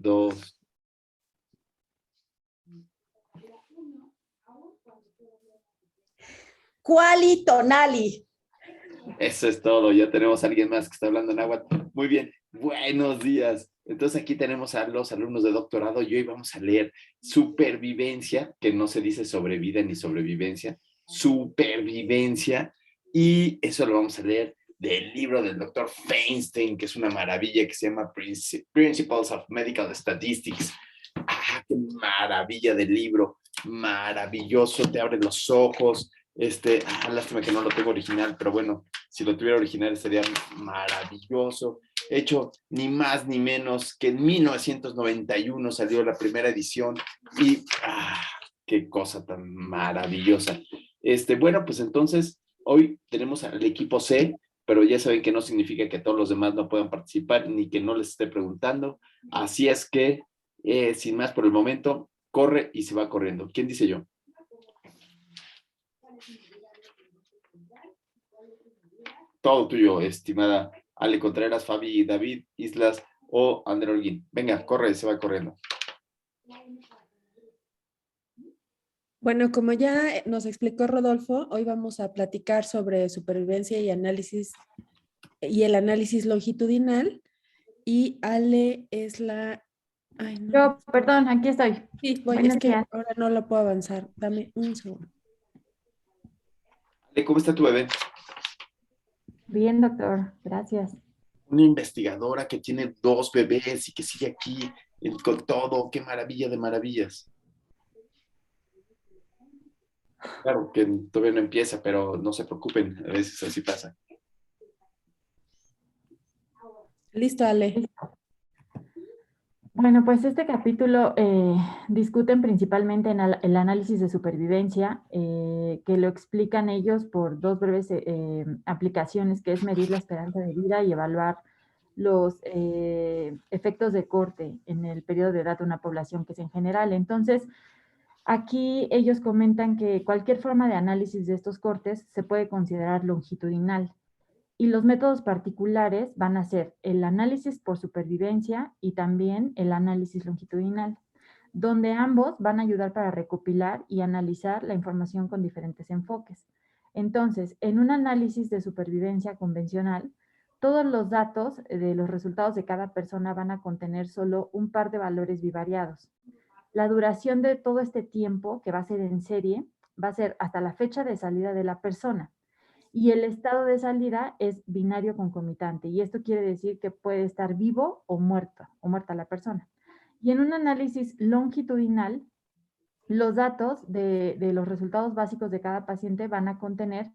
2. Cuali tonali. Eso es todo. Ya tenemos a alguien más que está hablando náhuatl. Muy bien. Buenos días. Entonces aquí tenemos a los alumnos de doctorado y hoy vamos a leer supervivencia, que no se dice sobrevida ni sobrevivencia, supervivencia. Y eso lo vamos a leer del libro del doctor Feinstein, que es una maravilla, que se llama Principles of Medical Statistics. ¡Ah, qué maravilla de libro! Maravilloso, te abre los ojos. Lástima que no lo tengo original, pero bueno, si lo tuviera original sería maravilloso. Hecho ni más ni menos que en 1991 salió la primera edición y qué cosa tan maravillosa. Bueno, pues entonces hoy tenemos al equipo C, pero ya saben que no significa que todos los demás no puedan participar ni que no les esté preguntando. Así es que, sin más por el momento, corre y se va corriendo. ¿Quién dice yo? Todo tuyo, estimada Ale Contreras, Fabi, David, Islas o André Holguín. Venga, corre, se va corriendo. Bueno, como ya nos explicó Rodolfo, hoy vamos a platicar sobre supervivencia y análisis y el análisis longitudinal. Y Ale es la... Ay, no. Yo, perdón, aquí estoy. Sí, voy, Buenos es que días. ahora no lo puedo avanzar. Dame un segundo. Ale, ¿cómo está tu bebé? Bien, doctor, gracias. Una investigadora que tiene 2 bebés y que sigue aquí con todo. ¡Qué maravilla de maravillas! Claro que todavía no empieza, pero no se preocupen, a veces así pasa. Listo, Ale. Bueno, pues este capítulo discuten principalmente en el análisis de supervivencia, que lo explican ellos por 2 breves aplicaciones, que es medir la esperanza de vida y evaluar los efectos de corte en el periodo de edad de una población, que es en general. Entonces, aquí ellos comentan que cualquier forma de análisis de estos cortes se puede considerar longitudinal. Y los métodos particulares van a ser el análisis por supervivencia y también el análisis longitudinal, donde ambos van a ayudar para recopilar y analizar la información con diferentes enfoques. Entonces, en un análisis de supervivencia convencional, todos los datos de los resultados de cada persona van a contener solo un par de valores bivariados. La duración de todo este tiempo, que va a ser en serie, va a ser hasta la fecha de salida de la persona. Y el estado de salida es binario concomitante. Y esto quiere decir que puede estar vivo o muerta la persona. Y en un análisis longitudinal, los datos de los resultados básicos de cada paciente van a contener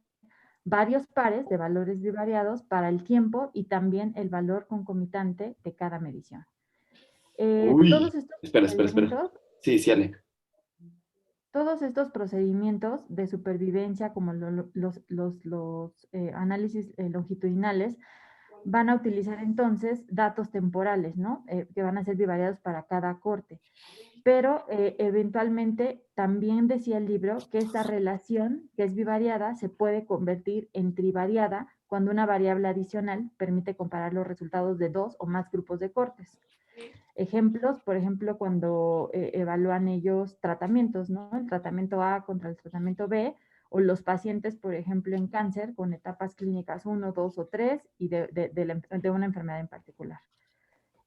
varios pares de valores bivariados para el tiempo y también el valor concomitante de cada medición. Todos estos espera. procedimientos... Sí, Ale. Todos estos procedimientos de supervivencia, como los análisis longitudinales, van a utilizar entonces datos temporales, ¿no? Que van a ser bivariados para cada corte. Pero eventualmente también decía el libro que esta relación, que es bivariada, se puede convertir en trivariada cuando una variable adicional permite comparar los resultados de 2 o más grupos de cortes. Ejemplos, por ejemplo, cuando evalúan ellos tratamientos, ¿no? El tratamiento A contra el tratamiento B, o los pacientes, por ejemplo, en cáncer, con etapas clínicas 1, 2 o 3, y de una enfermedad en particular.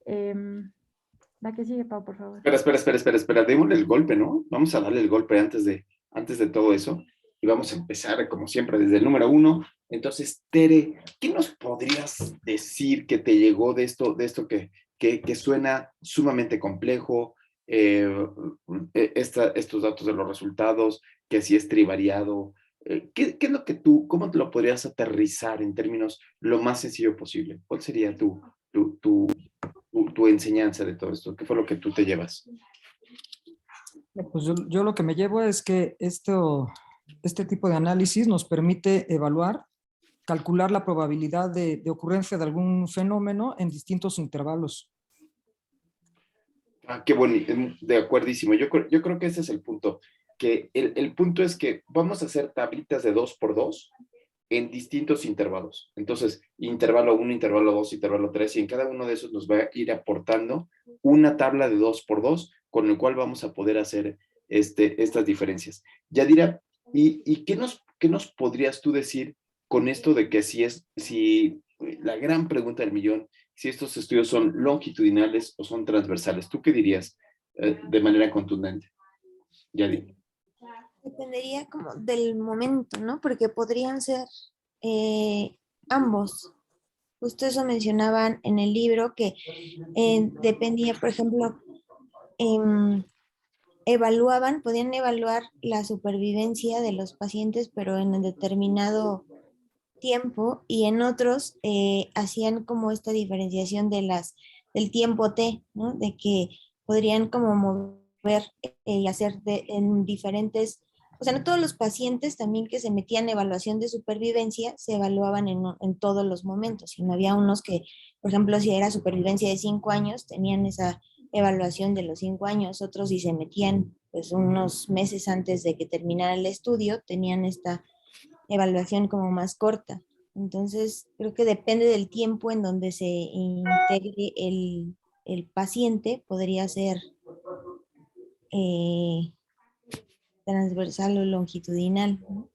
La que sigue, Pau, por favor. Espera. Démosle el golpe, ¿no? Vamos a darle el golpe antes de todo eso. Y vamos a empezar, como siempre, desde el número 1. Entonces, Tere, ¿qué nos podrías decir que te llegó de esto que suena sumamente complejo? Estos datos de los resultados, que si es trivariado. ¿Qué es lo que cómo te lo podrías aterrizar en términos lo más sencillo posible? ¿Cuál sería tu enseñanza de todo esto? ¿Qué fue lo que tú te llevas? Pues yo lo que me llevo es que este tipo de análisis nos permite evaluar, calcular la probabilidad de ocurrencia de algún fenómeno en distintos intervalos. Qué bonito, de acuerdísimo. Yo creo que ese es el punto. Que el punto es que vamos a hacer tablitas de 2 por 2 en distintos intervalos. Entonces, intervalo 1, intervalo 2, intervalo 3, y en cada uno de esos nos va a ir aportando una tabla de 2x2, con el cual vamos a poder hacer estas diferencias. Yadira, ¿y qué nos podrías tú decir con esto de que si la gran pregunta del millón, si estos estudios son longitudinales o son transversales? ¿Tú qué dirías de manera contundente? Yadira. Dependería como del momento, ¿no? Porque podrían ser ambos. Justo eso mencionaban en el libro, que dependía, por ejemplo, em, podían evaluar la supervivencia de los pacientes, pero en un determinado tiempo, y en otros hacían como esta diferenciación del tiempo T, ¿no? De que podrían como mover y hacer en diferentes, o sea, no todos los pacientes también que se metían en evaluación de supervivencia se evaluaban en todos los momentos, sino había unos que, por ejemplo, si era supervivencia de 5 años, tenían esa evaluación de los 5 años, otros si se metían pues unos meses antes de que terminara el estudio, tenían esta evaluación como más corta. Entonces, creo que depende del tiempo en donde se integre el paciente, podría ser eh, transversal o longitudinal, ¿no?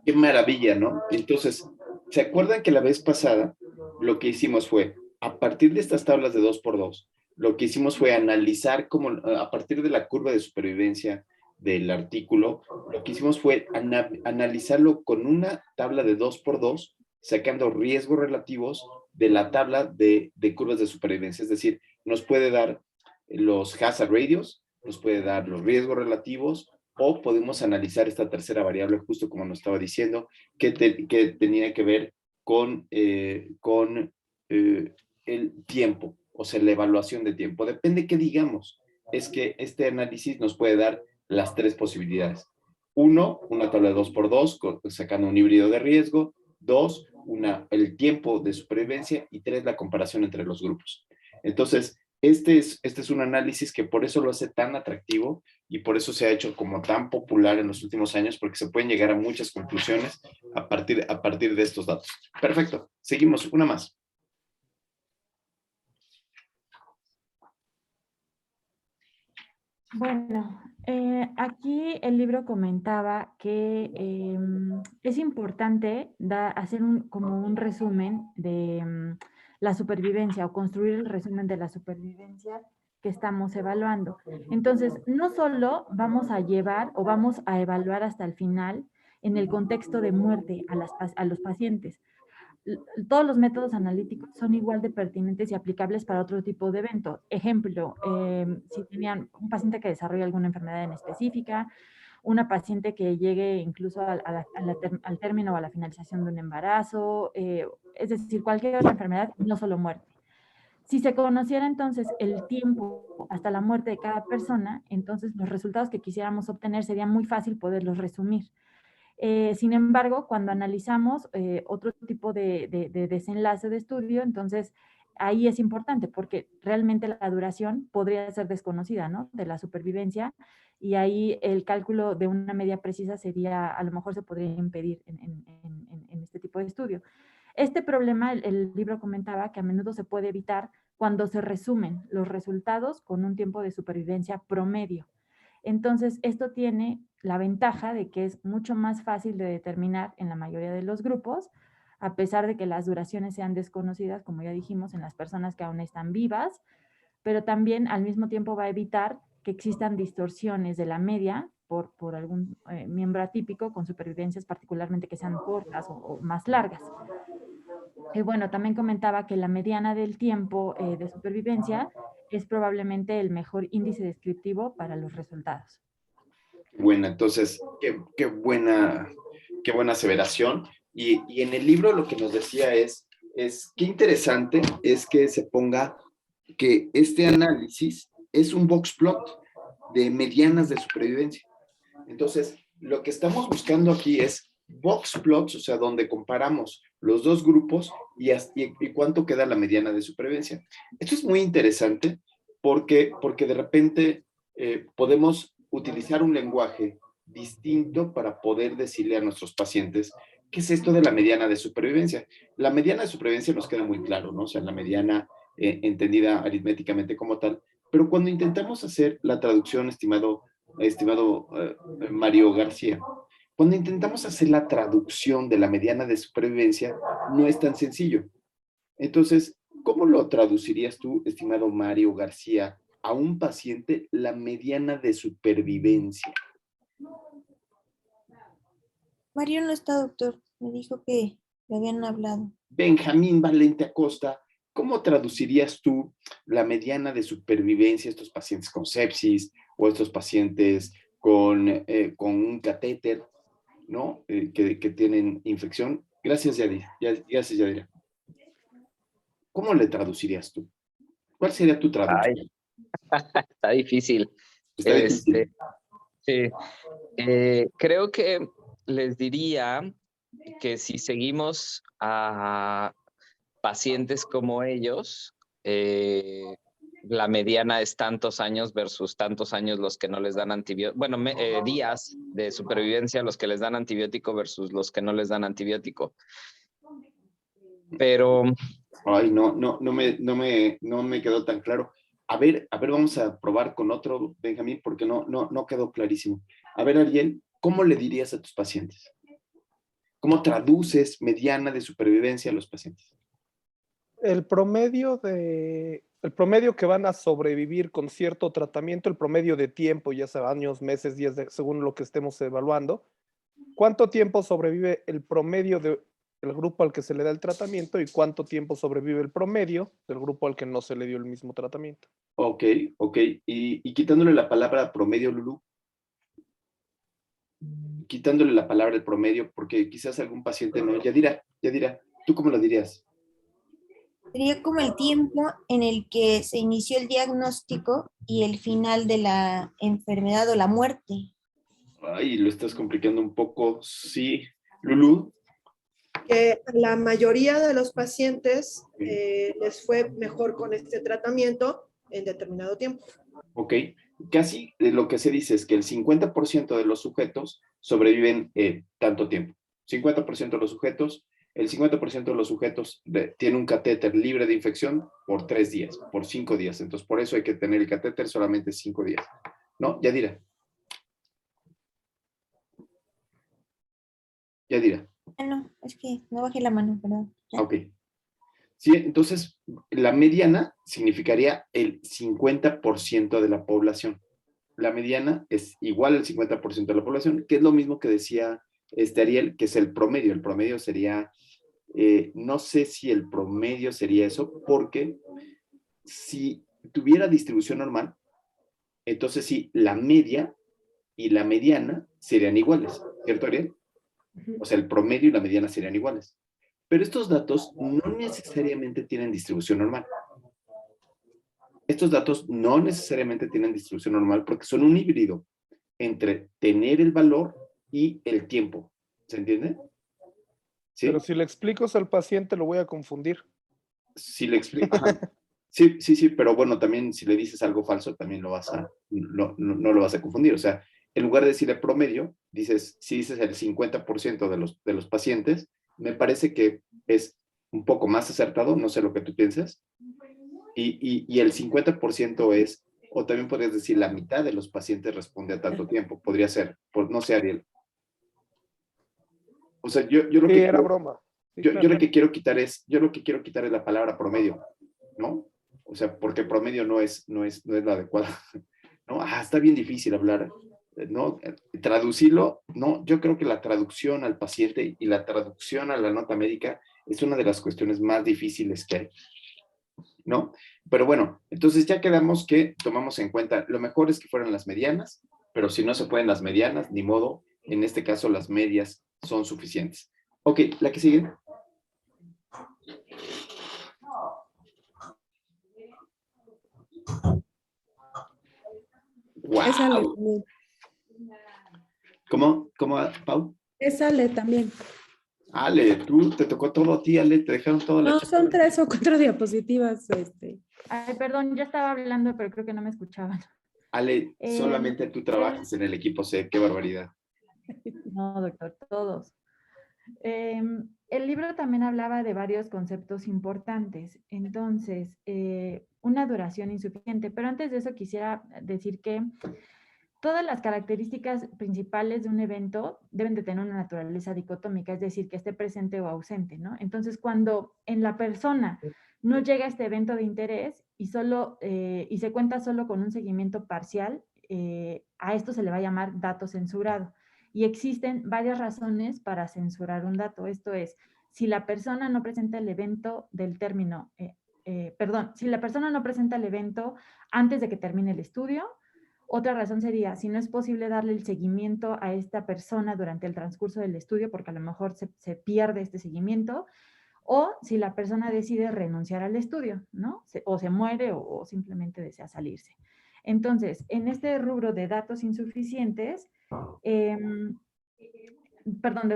Qué maravilla, ¿no? Entonces, ¿se acuerdan que la vez pasada lo que hicimos fue, a partir de estas tablas de 2x2, lo que hicimos fue analizar cómo, a partir de la curva de supervivencia del artículo, lo que hicimos fue analizarlo con una tabla de 2x2, sacando riesgos relativos de la tabla de curvas de supervivencia? Es decir, nos puede dar los hazard ratios, nos puede dar los riesgos relativos, o podemos analizar esta tercera variable, justo como nos estaba diciendo, que tenía que ver con el tiempo, o sea, la evaluación de tiempo. Depende qué digamos. Es que este análisis nos puede dar las 3 posibilidades. 1, una tabla de 2x2, sacando un híbrido de riesgo. 2, el tiempo de supervivencia. Y 3, la comparación entre los grupos. Entonces, este es un análisis que por eso lo hace tan atractivo y por eso se ha hecho como tan popular en los últimos años, porque se pueden llegar a muchas conclusiones a partir de estos datos. Perfecto. Seguimos. Una más. Bueno, aquí el libro comentaba que es importante hacer como un resumen de la supervivencia o construir el resumen de la supervivencia que estamos evaluando. Entonces, no solo vamos a llevar o vamos a evaluar hasta el final en el contexto de muerte a los pacientes. Todos los métodos analíticos son igual de pertinentes y aplicables para otro tipo de eventos. Ejemplo, si tenían un paciente que desarrolla alguna enfermedad en específica, una paciente que llegue incluso al término o a la finalización de un embarazo, es decir, cualquier otra enfermedad, no solo muerte. Si se conociera entonces el tiempo hasta la muerte de cada persona, entonces los resultados que quisiéramos obtener sería muy fácil poderlos resumir. Sin embargo, cuando analizamos otro tipo de desenlace de estudio, entonces ahí es importante porque realmente la duración podría ser desconocida, ¿no? De la supervivencia, y ahí el cálculo de una media precisa sería, a lo mejor se podría impedir en este tipo de estudio. Este problema, el libro comentaba que a menudo se puede evitar cuando se resumen los resultados con un tiempo de supervivencia promedio. Entonces, esto tiene la ventaja de que es mucho más fácil de determinar en la mayoría de los grupos, a pesar de que las duraciones sean desconocidas, como ya dijimos, en las personas que aún están vivas, pero también al mismo tiempo va a evitar que existan distorsiones de la media por algún miembro atípico con supervivencias particularmente que sean cortas o más largas. Bueno, también comentaba que la mediana del tiempo de supervivencia es probablemente el mejor índice descriptivo para los resultados. Bueno, entonces, qué buena aseveración. Y en el libro lo que nos decía es qué interesante es que se ponga que este análisis es un box plot de medianas de supervivencia. Entonces, lo que estamos buscando aquí es box plots, o sea, donde comparamos los dos grupos y cuánto queda la mediana de supervivencia. Esto es muy interesante porque de repente podemos utilizar un lenguaje distinto para poder decirle a nuestros pacientes ¿qué es esto de la mediana de supervivencia? La mediana de supervivencia nos queda muy claro, ¿no? O sea, la mediana entendida aritméticamente como tal, pero cuando intentamos hacer la traducción, estimado Mario García, cuando intentamos hacer la traducción de la mediana de supervivencia, no es tan sencillo. Entonces, ¿cómo lo traducirías tú, estimado Mario García, a un paciente la mediana de supervivencia? Mario no está, doctor. Me dijo que le habían hablado. Benjamín Valente Acosta, ¿cómo traducirías tú la mediana de supervivencia a estos pacientes con sepsis o estos pacientes con un catéter, ¿no? Que tienen infección? Gracias, Yadira. Gracias, Yadira. ¿Cómo le traducirías tú? ¿Cuál sería tu traducción? Ay, está difícil. Está difícil. Sí. Creo que les diría que si seguimos a pacientes como ellos, la mediana es tantos años versus tantos años los que no les dan antibiótico. Bueno, días de supervivencia los que les dan antibiótico versus los que no les dan antibiótico. Pero Ay, no me quedó tan claro. A ver, vamos a probar con otro, Benjamín, porque no quedó clarísimo. A ver, Ariel, ¿cómo le dirías a tus pacientes? ¿Cómo traduces mediana de supervivencia a los pacientes? El promedio que van a sobrevivir con cierto tratamiento, el promedio de tiempo, ya sea años, meses, días, según lo que estemos evaluando, ¿cuánto tiempo sobrevive el promedio del grupo al que se le da el tratamiento y cuánto tiempo sobrevive el promedio del grupo al que no se le dio el mismo tratamiento? Ok. Y quitándole la palabra promedio, Lulú, quitándole la palabra el promedio, porque quizás algún paciente no. Yadira, ¿tú cómo lo dirías? Sería como el tiempo en el que se inició el diagnóstico y el final de la enfermedad o la muerte. Ay, lo estás complicando un poco. Sí. Lulú. Que la mayoría de los pacientes les fue mejor con este tratamiento en determinado tiempo. Ok. Casi lo que se dice es que el 50% de los sujetos sobreviven tanto tiempo. 50% de los sujetos, el 50% de los sujetos tiene un catéter libre de infección por 3 días, por 5 días. Entonces, por eso hay que tener el catéter solamente 5 días. ¿No? Yadira. No, es que no bajé la mano, perdón. Ya. Ok. Sí, entonces, la mediana significaría el 50% de la población. La mediana es igual al 50% de la población, que es lo mismo que decía Ariel, que es el promedio. El promedio sería, no sé si el promedio sería eso, porque si tuviera distribución normal, entonces sí, la media y la mediana serían iguales, ¿cierto, Ariel? O sea, el promedio y la mediana serían iguales. Pero estos datos no necesariamente tienen distribución normal. Estos datos no necesariamente tienen distribución normal porque son un híbrido entre tener el valor y el tiempo. ¿Se entiende? ¿Sí? Pero si le explico eso al paciente, lo voy a confundir. Si le explico. Ajá. Sí, pero bueno, también si le dices algo falso, también no lo vas a confundir. O sea, en lugar de decirle promedio, si dices el 50% de los pacientes, me parece que es un poco más acertado, no sé lo que tú piensas, y el 50% es, o también podrías decir la mitad de los pacientes responde a tanto tiempo, podría ser, no sé, Ariel. O sea, yo lo Sí, que era broma. Sí, yo claro. lo que quiero quitar es la palabra promedio, ¿no? O sea, porque promedio no es la adecuada, ¿no? Está bien difícil hablar, ¿no? Traducirlo, no, yo creo que la traducción al paciente y la traducción a la nota médica es una de las cuestiones más difíciles que hay, ¿no? Pero bueno, entonces ya quedamos que tomamos en cuenta, lo mejor es que fueran las medianas, pero si no se pueden las medianas, ni modo, en este caso las medias son suficientes. Ok, la que sigue. Esa le ¡Wow! también. ¿Cómo, Pau? Esa le también. Ale, tú te tocó todo a ti, Ale, te dejaron toda la No, chamba. son 3 o 4 diapositivas. Ay, perdón, ya estaba hablando, pero creo que no me escuchaban. Ale, solamente tú trabajas en el equipo C, qué barbaridad. No, doctor, todos. El libro también hablaba de varios conceptos importantes. Entonces, una duración insuficiente. Pero antes de eso quisiera decir que todas las características principales de un evento deben de tener una naturaleza dicotómica, es decir, que esté presente o ausente, ¿no? Entonces, cuando en la persona no llega este evento de interés y se cuenta solo con un seguimiento parcial, a esto se le va a llamar dato censurado. Y existen varias razones para censurar un dato. Esto es, si la persona no presenta el evento del término, si la persona no presenta el evento antes de que termine el estudio. Otra razón sería, si no es posible darle el seguimiento a esta persona durante el transcurso del estudio, porque a lo mejor se pierde este seguimiento, o si la persona decide renunciar al estudio, ¿no? O se muere o simplemente desea salirse. Entonces, en este rubro de datos insuficientes, de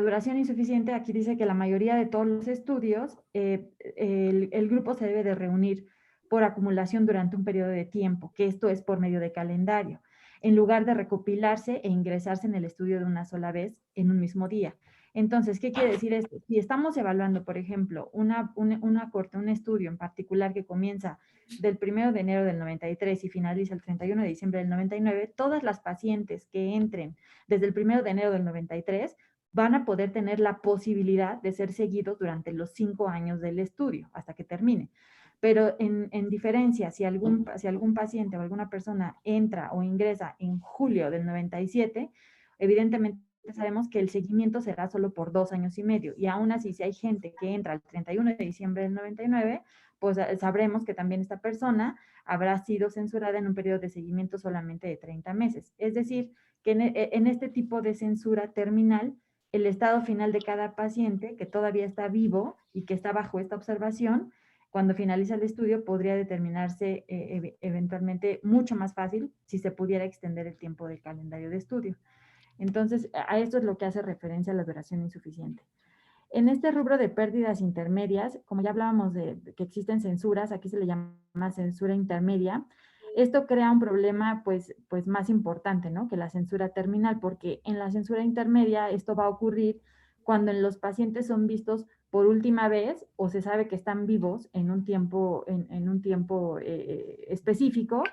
duración insuficiente, aquí dice que la mayoría de todos los estudios, el grupo se debe de reunir por acumulación durante un periodo de tiempo, que esto es por medio de calendario, en lugar de recopilarse e ingresarse en el estudio de una sola vez en un mismo día. Entonces, ¿qué quiere decir esto? Si estamos evaluando, por ejemplo, un estudio en particular que comienza del 1 de enero del 93 y finaliza el 31 de diciembre del 99, todas las pacientes que entren desde el 1 de enero del 93 van a poder tener la posibilidad de ser seguidos durante los 5 años del estudio, hasta que termine. Pero en diferencia, si algún paciente o alguna persona entra o ingresa en julio del 97, evidentemente sabemos que el seguimiento será solo por 2 años y medio. Y aún así, si hay gente que entra el 31 de diciembre del 99, pues sabremos que también esta persona habrá sido censurada en un periodo de seguimiento solamente de 30 meses. Es decir, que en este tipo de censura terminal, el estado final de cada paciente que todavía está vivo y que está bajo esta observación, cuando finaliza el estudio podría determinarse eventualmente mucho más fácil si se pudiera extender el tiempo del calendario de estudio. Entonces, a esto es lo que hace referencia a la duración insuficiente. En este rubro de pérdidas intermedias, como ya hablábamos de que existen censuras, aquí se le llama censura intermedia. Esto crea un problema pues más importante, ¿no?, que la censura terminal, porque en la censura intermedia esto va a ocurrir cuando los pacientes son vistos por última vez o se sabe que están vivos en un tiempo específico,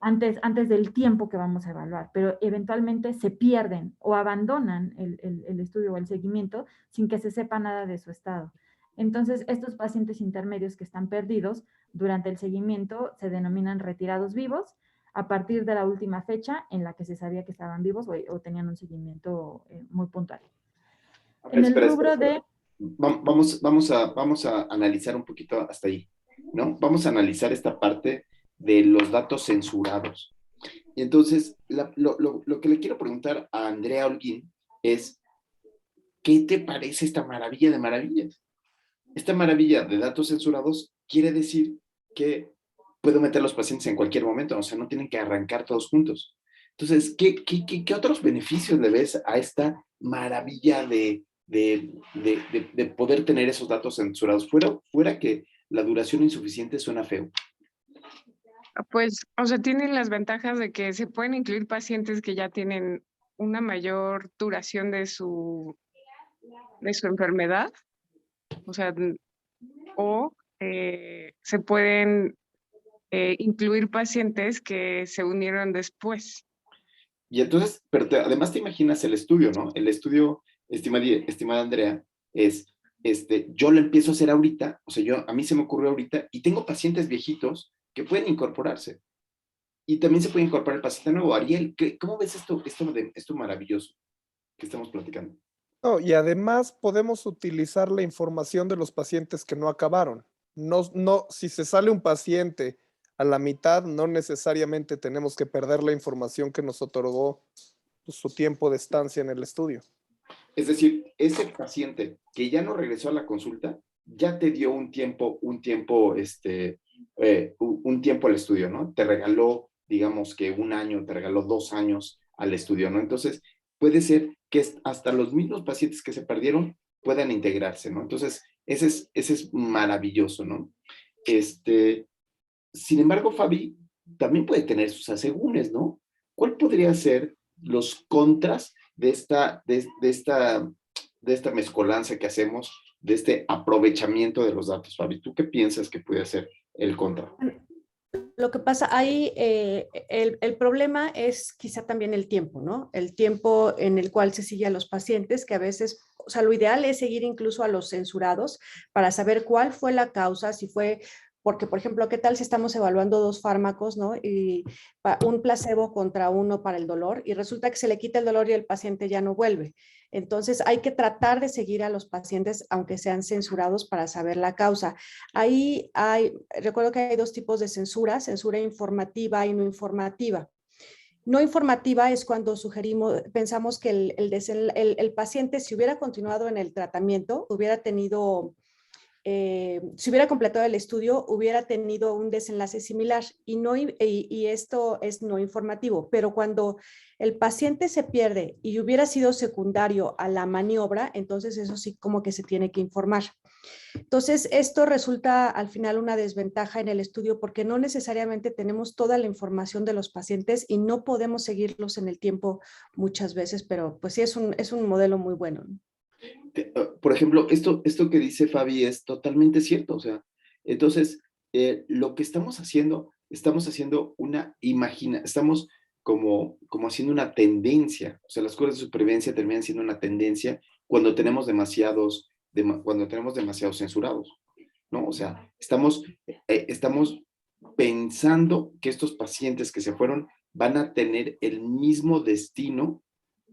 antes del tiempo que vamos a evaluar, pero eventualmente se pierden o abandonan el estudio o el seguimiento sin que se sepa nada de su estado. Entonces, estos pacientes intermedios que están perdidos durante el seguimiento se denominan retirados vivos a partir de la última fecha en la que se sabía que estaban vivos o tenían un seguimiento muy puntual. En el rubro de... Vamos a analizar un poquito hasta ahí, ¿no? Vamos a analizar esta parte de los datos censurados. Y entonces, lo que le quiero preguntar a Andrea Holguín es, ¿qué te parece esta maravilla de maravillas? Esta maravilla de datos censurados quiere decir que puedo meter a los pacientes en cualquier momento, o sea, no tienen que arrancar todos juntos. Entonces, ¿qué otros beneficios le ves a esta maravilla de poder tener esos datos censurados? Fuera que la duración insuficiente suena feo. Pues, o sea, tienen las ventajas de que se pueden incluir pacientes que ya tienen una mayor duración de su enfermedad, o sea, o se pueden incluir pacientes que se unieron después. Y entonces, pero además te imaginas el estudio, ¿no? El estudio, estimada Andrea, es, yo lo empiezo a hacer ahorita, o sea, a mí se me ocurrió ahorita, y tengo pacientes viejitos que pueden incorporarse. Y también se puede incorporar el paciente nuevo. Ariel, ¿cómo ves esto maravilloso que estamos platicando? No, y además podemos utilizar la información de los pacientes que no acabaron. No, si se sale un paciente a la mitad, no necesariamente tenemos que perder la información que nos otorgó su tiempo de estancia en el estudio. Es decir, ese paciente que ya no regresó a la consulta, ya te dio un tiempo al estudio, ¿no? Te regaló, digamos que 1 año, te regaló 2 años al estudio, ¿no? Entonces, puede ser que hasta los mismos pacientes que se perdieron puedan integrarse, ¿no? Entonces, ese es maravilloso, ¿no? Sin embargo, Fabi también puede tener sus asegúnes, ¿no? ¿Cuál podría ser los contras de esta de esta mezcolanza que hacemos, de este aprovechamiento de los datos? Fabi, ¿tú qué piensas que puede ser el contra? Lo que pasa ahí, el problema es quizá también el tiempo, ¿no? El tiempo en el cual se sigue a los pacientes, que a veces, o sea, lo ideal es seguir incluso a los censurados para saber cuál fue la causa, si fue, porque, por ejemplo, ¿qué tal si estamos evaluando dos fármacos, ¿no? Y un placebo contra uno para el dolor, y resulta que se le quita el dolor y el paciente ya no vuelve? Entonces, hay que tratar de seguir a los pacientes, aunque sean censurados, para saber la causa. Ahí recuerdo que hay dos tipos de censura, censura informativa y no informativa. No informativa es cuando pensamos que el paciente, si hubiera continuado en el tratamiento, hubiera tenido, si hubiera completado el estudio, hubiera tenido un desenlace similar, y esto es no informativo. Pero cuando el paciente se pierde y hubiera sido secundario a la maniobra, entonces eso sí como que se tiene que informar. Entonces, esto resulta al final una desventaja en el estudio porque no necesariamente tenemos toda la información de los pacientes y no podemos seguirlos en el tiempo muchas veces, pero pues sí es un modelo muy bueno. Por ejemplo, esto que dice Fabi es totalmente cierto. O sea, entonces, lo que estamos haciendo estamos como haciendo una tendencia. O sea, las curvas de supervivencia terminan siendo una tendencia cuando tenemos demasiados censurados, ¿no? O sea, estamos pensando que estos pacientes que se fueron van a tener el mismo destino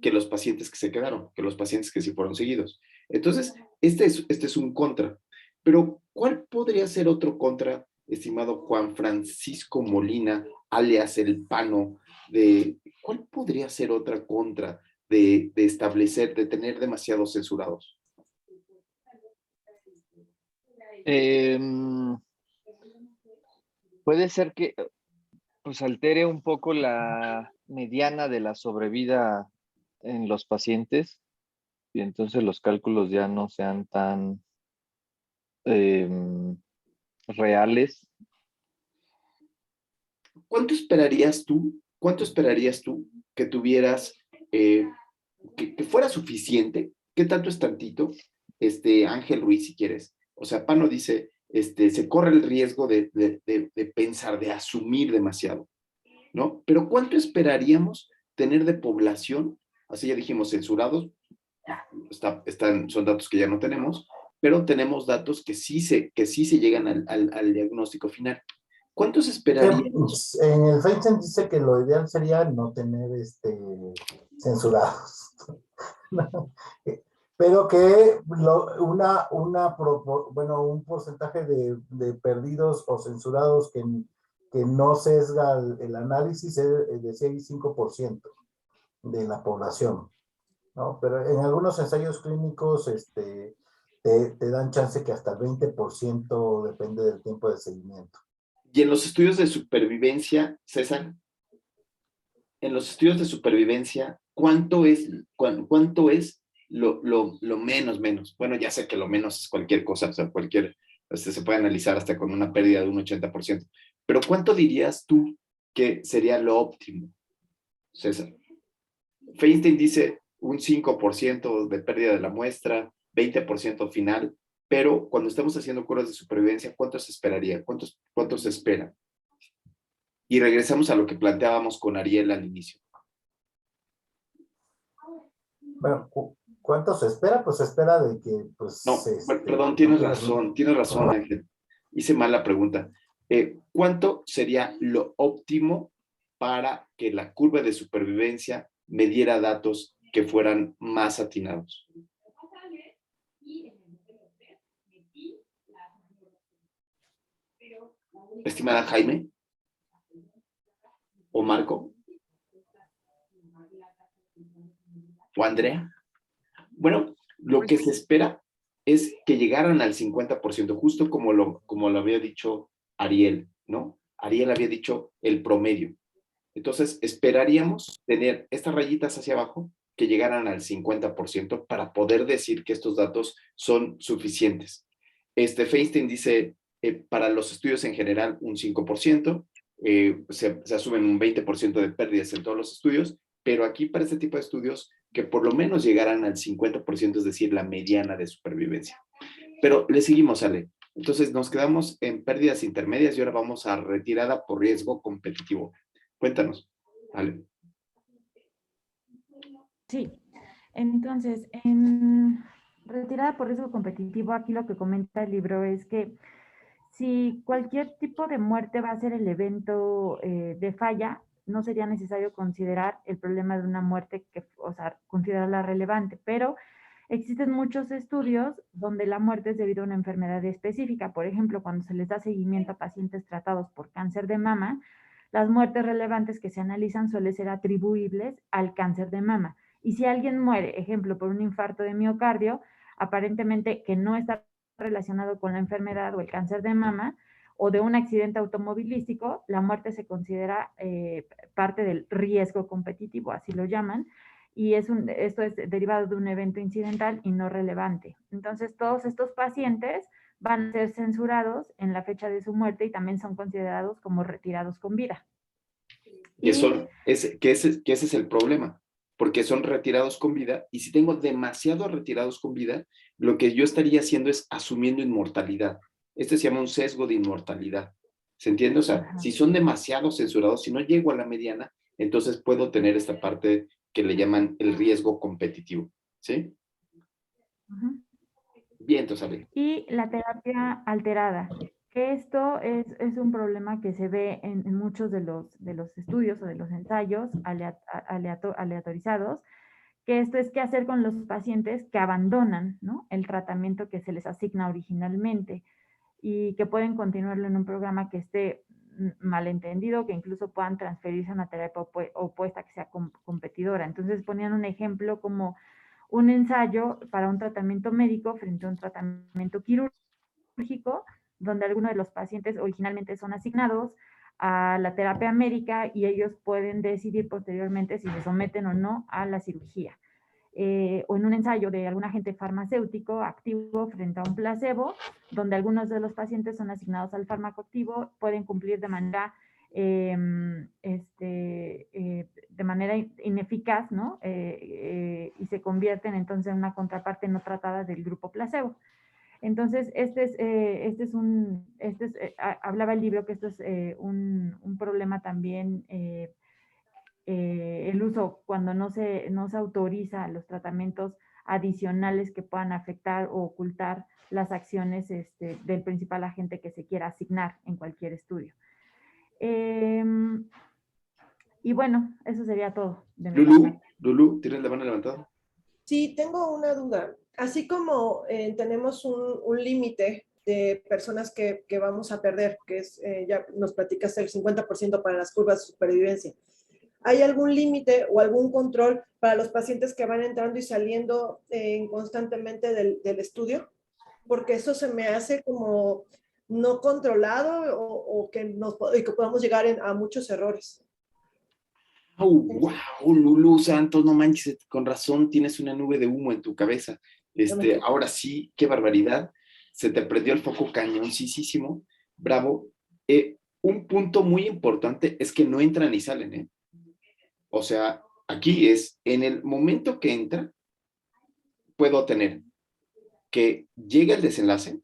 que los pacientes que se quedaron, que los pacientes que sí fueron seguidos. Entonces, este es un contra. Pero, ¿cuál podría ser otro contra, estimado Juan Francisco Molina, alias el Pano? ¿Cuál podría ser otra contra de tener demasiados censurados? Puede ser que pues altere un poco la mediana de la sobrevida en los pacientes y entonces los cálculos ya no sean tan reales. ¿Cuánto esperarías tú que tuvieras, que fuera suficiente? ¿Qué tanto es tantito? Ángel Ruiz, si quieres. O sea, Pano dice, se corre el riesgo de pensar, de asumir demasiado, ¿no? Pero ¿cuánto esperaríamos tener de población? Así ya dijimos, censurados, son datos que ya no tenemos, pero tenemos datos que sí se llegan al diagnóstico final. ¿Cuántos esperaríamos? En el Feinstein dice que lo ideal sería no tener censurados. Pero que un porcentaje de perdidos o censurados que no sesga el análisis decía el 5% de la población, ¿no? Pero en algunos ensayos clínicos te dan chance que hasta el 20% depende del tiempo de seguimiento. Y en los estudios de supervivencia, César, en los estudios de supervivencia, ¿cuánto es lo menos? Bueno, ya sé que lo menos es cualquier cosa, o sea, se puede analizar hasta con una pérdida de un 80%. Pero ¿cuánto dirías tú que sería lo óptimo, César? Feinstein dice un 5% de pérdida de la muestra, 20% final, pero cuando estamos haciendo curvas de supervivencia, ¿cuánto se esperaría? ¿Cuánto se espera? Y regresamos a lo que planteábamos con Ariel al inicio. Bueno, ¿cuánto se espera? Pues se espera de que, pues... No, perdón, tienes razón, Ángel. Hice mal la pregunta. ¿Cuánto sería lo óptimo para que la curva de supervivencia me diera datos que fueran más atinados? Estimada Jaime o Marco o Andrea. Bueno, lo que se espera es que llegaran al 50%, justo como lo había dicho Ariel, ¿no? Ariel había dicho el promedio. Entonces, esperaríamos tener estas rayitas hacia abajo que llegaran al 50% para poder decir que estos datos son suficientes. Feinstein dice, para los estudios en general, un 5%, se asumen un 20% de pérdidas en todos los estudios, pero aquí para este tipo de estudios que por lo menos llegaran al 50%, es decir, la mediana de supervivencia. Pero le seguimos, Ale. Entonces nos quedamos en pérdidas intermedias y ahora vamos a retirada por riesgo competitivo. Cuéntanos, Ale. Sí, entonces, en retirada por riesgo competitivo, aquí lo que comenta el libro es que si cualquier tipo de muerte va a ser el evento de falla, no sería necesario considerar el problema de una muerte, o sea, considerarla relevante, pero existen muchos estudios donde la muerte es debido a una enfermedad específica. Por ejemplo, cuando se les da seguimiento a pacientes tratados por cáncer de mama, las muertes relevantes que se analizan suelen ser atribuibles al cáncer de mama. Y si alguien muere, ejemplo, por un infarto de miocardio, aparentemente que no está relacionado con la enfermedad o el cáncer de mama, o de un accidente automovilístico, la muerte se considera parte del riesgo competitivo, así lo llaman, y esto es derivado de un evento incidental y no relevante. Entonces, todos estos pacientes van a ser censurados en la fecha de su muerte y también son considerados como retirados con vida. Que ese es el problema, porque son retirados con vida, y si tengo demasiados retirados con vida, lo que yo estaría haciendo es asumiendo inmortalidad. Este se llama un sesgo de inmortalidad. ¿Se entiende? O sea, si son demasiado censurados, si no llego a la mediana, entonces puedo tener esta parte que le llaman el riesgo competitivo. ¿Sí? Bien, entonces, Ale. Y la terapia alterada, que esto es un problema que se ve en muchos de los estudios o de los ensayos aleatorizados, que esto es qué hacer con los pacientes que abandonan, ¿no?, el tratamiento que se les asigna originalmente y que pueden continuarlo en un programa que esté malentendido, que incluso puedan transferirse a una terapia opuesta que sea competidora. Entonces ponían un ejemplo como un ensayo para un tratamiento médico frente a un tratamiento quirúrgico, donde algunos de los pacientes originalmente son asignados a la terapia médica y ellos pueden decidir posteriormente si se someten o no a la cirugía. O en un ensayo de algún agente farmacéutico activo frente a un placebo, donde algunos de los pacientes son asignados al fármaco activo, pueden cumplir de manera ineficaz, ¿no? Y se convierten entonces en una contraparte no tratada del grupo placebo. Entonces, hablaba el libro que esto es un problema también, el uso cuando no se autoriza los tratamientos adicionales que puedan afectar o ocultar las acciones del principal agente que se quiera asignar en cualquier estudio. Y bueno, eso sería todo. Lulu, ¿tienes la mano levantada? Sí, tengo una duda. Así como tenemos un límite de personas que vamos a perder, que es, ya nos platicaste, el 50% para las curvas de supervivencia, ¿hay algún límite o algún control para los pacientes que van entrando y saliendo constantemente del estudio? Porque eso se me hace como no controlado o que podamos llegar a muchos errores. Wow, Lulu Santos, no manches, con razón tienes una nube de humo en tu cabeza. Ahora sí, qué barbaridad. Se te prendió el foco cañoncísimo. Bravo. Un punto muy importante es que no entran ni salen, ¿eh? O sea, aquí es, en el momento que entra, puedo tener que llegue el desenlace,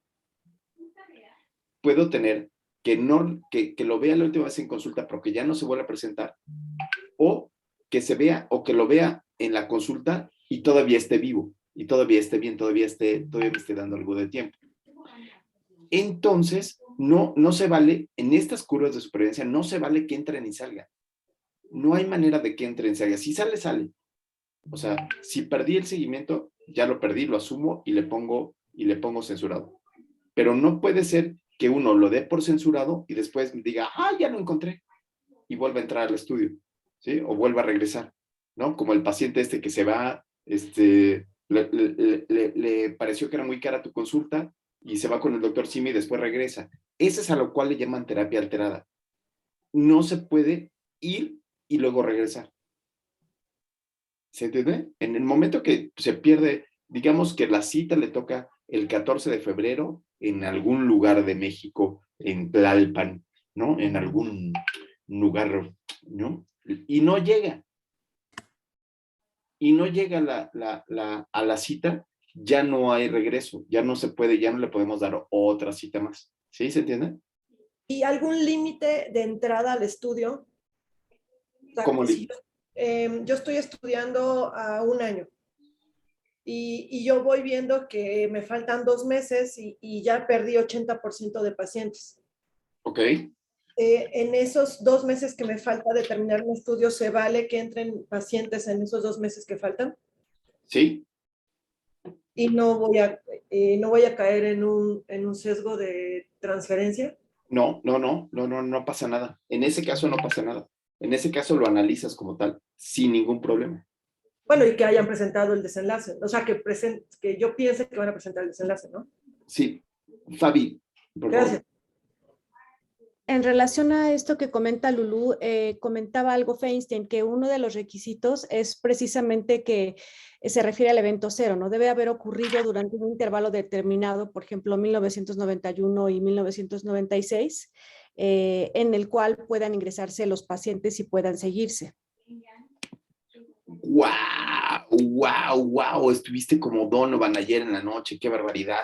puedo tener que lo vea la última vez en consulta, pero que ya no se vuelva a presentar, o que se vea, o que lo vea en la consulta y todavía esté vivo, y todavía esté bien, todavía me esté dando algo de tiempo. Entonces, no se vale, en estas curvas de supervivencia, no se vale que entren y salgan. No hay manera de que entren y salgan. Si sale, sale. O sea, si perdí el seguimiento, ya lo perdí, lo asumo y le pongo censurado. Pero no puede ser que uno lo dé por censurado y después diga, ya lo encontré, y vuelva a entrar al estudio, ¿sí? O vuelva a regresar, ¿no? Como el paciente que se va, le pareció que era muy cara tu consulta y se va con el doctor Simi y después regresa. Ese es a lo cual le llaman terapia alterada. No se puede ir y luego regresar. ¿Se entiende? En el momento que se pierde, digamos que la cita le toca el 14 de febrero en algún lugar de México, en Tlalpan, ¿no? En algún lugar, ¿no? Y no llega. y no llega a la cita, ya no hay regreso, ya no se puede, ya no le podemos dar otra cita más. ¿Sí? ¿Se entiende? ¿Y algún límite de entrada al estudio? O sea, ¿Cómo si yo estoy estudiando a 1 año y yo voy viendo que me faltan 2 meses y ya perdí 80% de pacientes. Ok. En esos 2 meses que me falta de terminar mi estudio, ¿se vale que entren pacientes en esos 2 meses que faltan? Sí. Y no voy a caer en un sesgo de transferencia. No pasa nada. En ese caso no pasa nada. En ese caso lo analizas como tal, sin ningún problema. Bueno, y que hayan presentado el desenlace. O sea, que yo piense que van a presentar el desenlace, ¿no? Sí. Fabi, por Gracias. favor. En relación a esto que comenta Lulú, comentaba algo Feinstein, que uno de los requisitos es precisamente que se refiere al evento cero, ¿no? Debe haber ocurrido durante un intervalo determinado, por ejemplo, 1991 y 1996, en el cual puedan ingresarse los pacientes y puedan seguirse. ¡Wow! Estuviste como Donovan ayer en la noche, qué barbaridad.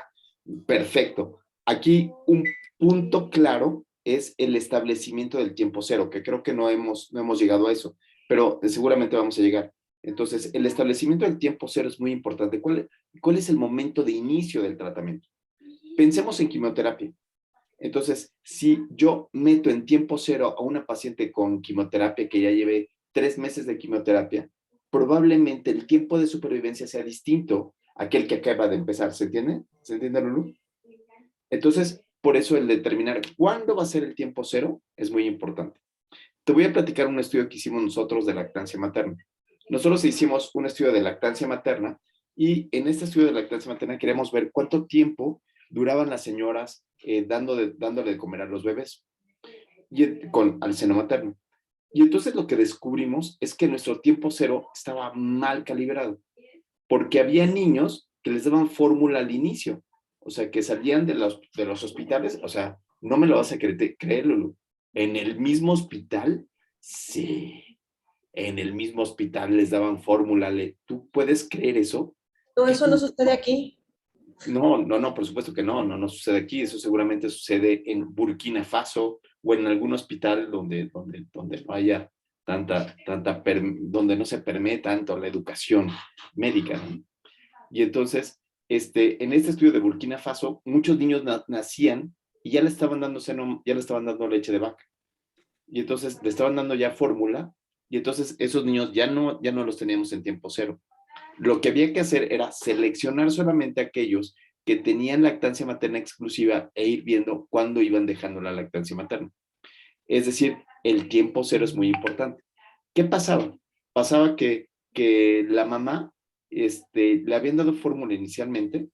Perfecto. Aquí un punto claro es el establecimiento del tiempo cero, que creo que no hemos llegado a eso, pero seguramente vamos a llegar. Entonces, el establecimiento del tiempo cero es muy importante. ¿Cuál es el momento de inicio del tratamiento? Pensemos en quimioterapia. Entonces, si yo meto en tiempo cero a una paciente con quimioterapia que ya lleve 3 meses de quimioterapia, probablemente el tiempo de supervivencia sea distinto a aquel que acaba de empezar. ¿Se entiende? ¿Se entiende, Lulú? Entonces, por eso el determinar cuándo va a ser el tiempo cero es muy importante. Te voy a platicar un estudio que hicimos nosotros de lactancia materna. Nosotros hicimos un estudio de lactancia materna y en este estudio de lactancia materna queremos ver cuánto tiempo duraban las señoras dándole de comer a los bebés al seno materno. Y entonces lo que descubrimos es que nuestro tiempo cero estaba mal calibrado, porque había niños que les daban fórmula al inicio, o sea, que salían de los hospitales, o sea, no me lo vas a creer, Lulu. ¿En el mismo hospital? Sí, en el mismo hospital les daban fórmula. ¿Tú puedes creer eso? No, eso no sucede aquí. No, por supuesto que no sucede aquí. Eso seguramente sucede en Burkina Faso o en algún hospital donde no haya donde no se permee tanto la educación médica, ¿no? Y entonces, en este estudio de Burkina Faso, muchos niños nacían y ya le estaban dando seno, ya le estaban dando leche de vaca. Y entonces le estaban dando ya fórmula y entonces esos niños ya no los teníamos en tiempo cero. Lo que había que hacer era seleccionar solamente aquellos que tenían lactancia materna exclusiva e ir viendo cuándo iban dejando la lactancia materna. Es decir, el tiempo cero es muy importante. ¿Qué pasaba? Pasaba que la mamá le habían dado fórmula inicialmente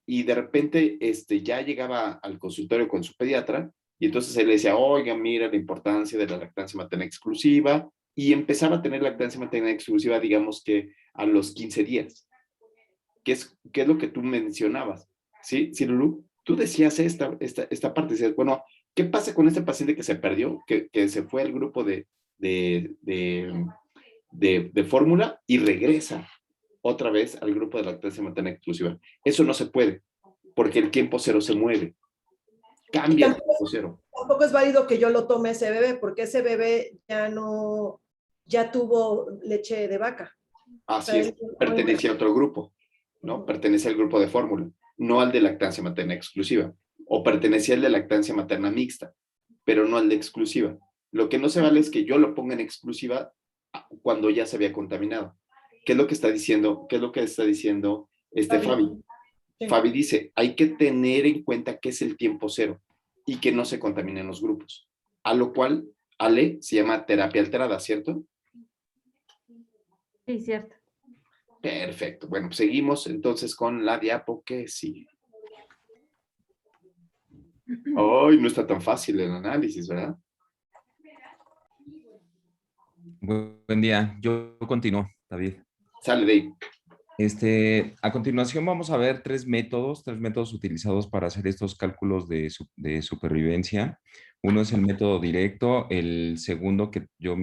y de repente ya llegaba al consultorio con su pediatra y entonces él le decía, oiga, mira la importancia de la lactancia materna exclusiva y empezaba a tener lactancia materna exclusiva, digamos que a los 15 días. ¿Qué es lo que tú mencionabas? ¿Sí, Lulú? Tú decías esta parte, decías, bueno, ¿qué pasa con este paciente que se perdió, que se fue al grupo de fórmula y regresa otra vez al grupo de lactancia materna exclusiva? Eso no se puede, porque el tiempo cero se mueve. Cambia el tiempo cero. Tampoco es válido que yo lo tome ese bebé, porque ese bebé ya tuvo leche de vaca. Así es, pertenece a otro grupo, ¿no? Pertenece al grupo de fórmula, no al de lactancia materna exclusiva, o pertenece al de lactancia materna mixta, pero no al de exclusiva. Lo que no se vale es que yo lo ponga en exclusiva cuando ya se había contaminado. ¿Qué es lo que está diciendo? Fabi? Sí. Fabi dice, hay que tener en cuenta qué es el tiempo cero y que no se contaminen los grupos. A lo cual, Ale, se llama terapia alterada, ¿cierto? Sí, cierto. Perfecto. Bueno, pues seguimos entonces con la diapo que sigue. Ay, no está tan fácil el análisis, ¿verdad? Buen día. Yo continúo, David. Sale, Dave. A continuación vamos a ver tres métodos utilizados para hacer estos cálculos de supervivencia. Uno es el método directo, el segundo que yo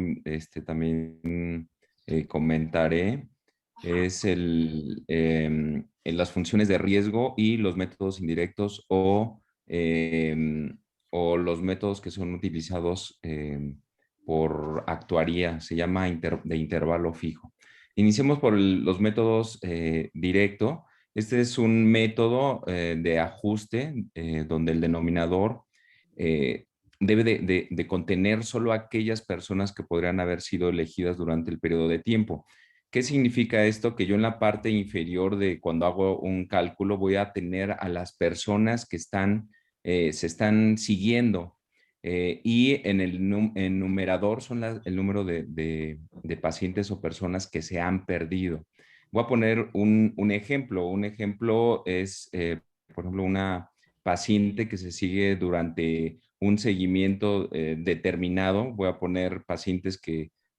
también comentaré es las funciones de riesgo y los métodos indirectos o los métodos que son utilizados por actuaría, se llama de intervalo fijo. Iniciemos por los métodos directo. Este es un método de ajuste donde el denominador debe de contener solo aquellas personas que podrían haber sido elegidas durante el periodo de tiempo. ¿Qué significa esto? Que yo en la parte inferior de cuando hago un cálculo voy a tener a las personas que se están siguiendo y en el numerador son el número de pacientes o personas que se han perdido. Voy a poner un ejemplo. Un ejemplo es, por ejemplo, una paciente que se sigue durante un seguimiento determinado. Voy a poner pacientes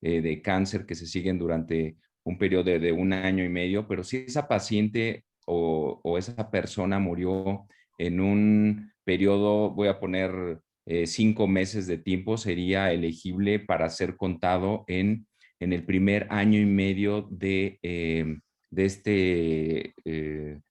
de cáncer que se siguen durante un periodo de 1 año y medio, pero si esa paciente o esa persona murió en un periodo, voy a poner 5 meses de tiempo, sería elegible para ser contado en el primer año y medio de este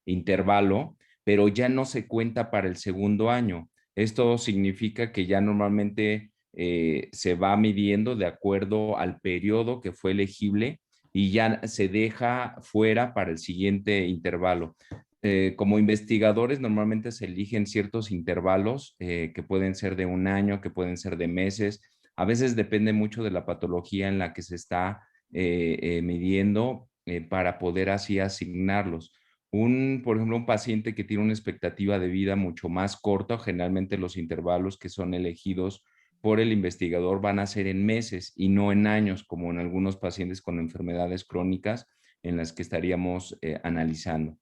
intervalo, pero ya no se cuenta para el segundo año. Esto significa que ya normalmente se va midiendo de acuerdo al periodo que fue elegible y ya se deja fuera para el siguiente intervalo. Como investigadores normalmente se eligen ciertos intervalos que pueden ser de 1 año, que pueden ser de meses. A veces depende mucho de la patología en la que se está midiendo para poder así asignarlos. Por ejemplo, un paciente que tiene una expectativa de vida mucho más corta, generalmente los intervalos que son elegidos por el investigador van a ser en meses y no en años, como en algunos pacientes con enfermedades crónicas en las que estaríamos analizando.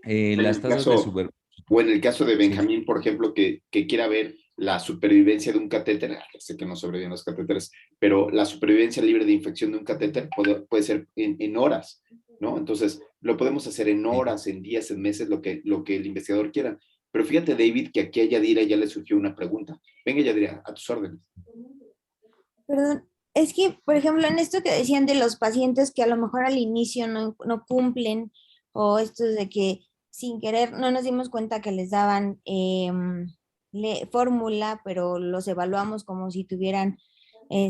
Las tasas de o en el caso de Sí. Benjamín, por ejemplo, que quiera ver la supervivencia de un catéter, sé que no sobreviven los catéteres, pero la supervivencia libre de infección de un catéter puede ser en horas, ¿no? Entonces, lo podemos hacer en horas, en días, en meses, lo que el investigador quiera. Pero fíjate, David, que aquí a Yadira ya le surgió una pregunta. Venga, Yadira, a tus órdenes. Perdón, es que, por ejemplo, en esto que decían de los pacientes que a lo mejor al inicio no cumplen, o esto de que sin querer no nos dimos cuenta que les daban fórmula, pero los evaluamos como si tuvieran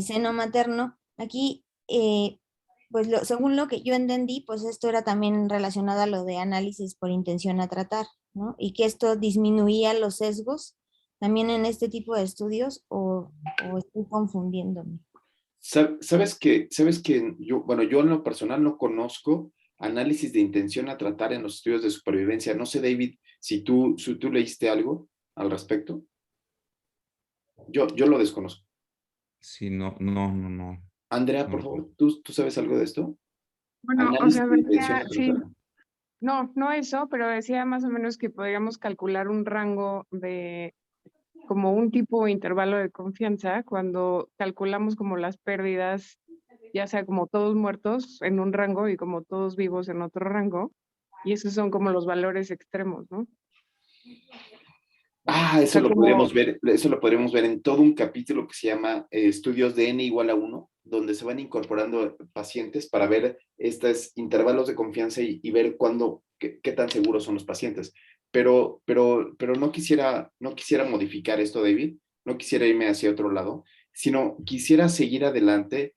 seno materno. Aquí, pues según lo que yo entendí, pues esto era también relacionado a lo de análisis por intención a tratar, ¿no? Y que esto disminuía los sesgos también en este tipo de estudios, o estoy confundiéndome. ¿Sabes que yo, bueno, yo en lo personal no conozco análisis de intención a tratar en los estudios de supervivencia? No sé, David, si tú leíste algo al respecto. Yo lo desconozco. Sí, no. Andrea, por favor, ¿tú sabes algo de esto? Bueno, o Análisis sea, de intención decía, a sí, tratar. no eso, pero decía más o menos que podríamos calcular un rango de como un tipo de intervalo de confianza cuando calculamos como las pérdidas, ya sea como todos muertos en un rango y como todos vivos en otro rango, y esos son como los valores extremos, ¿no? Ah, O sea, eso lo podríamos ver en todo un capítulo que se llama Estudios de N igual a 1, donde se van incorporando pacientes para ver estos intervalos de confianza y ver qué tan seguros son los pacientes. Pero no quisiera modificar esto, David, no quisiera irme hacia otro lado, sino quisiera seguir adelante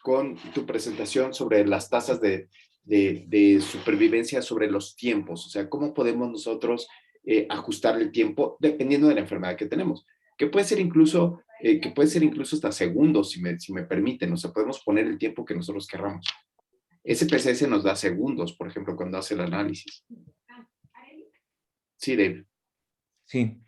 con tu presentación sobre las tasas de supervivencia, sobre los tiempos, o sea, cómo podemos nosotros ajustar el tiempo dependiendo de la enfermedad que tenemos, que puede ser incluso hasta segundos, si me permiten, o sea, podemos poner el tiempo que nosotros querramos. SPSS nos da segundos, por ejemplo, cuando hace el análisis. Sí, Dave. Sí,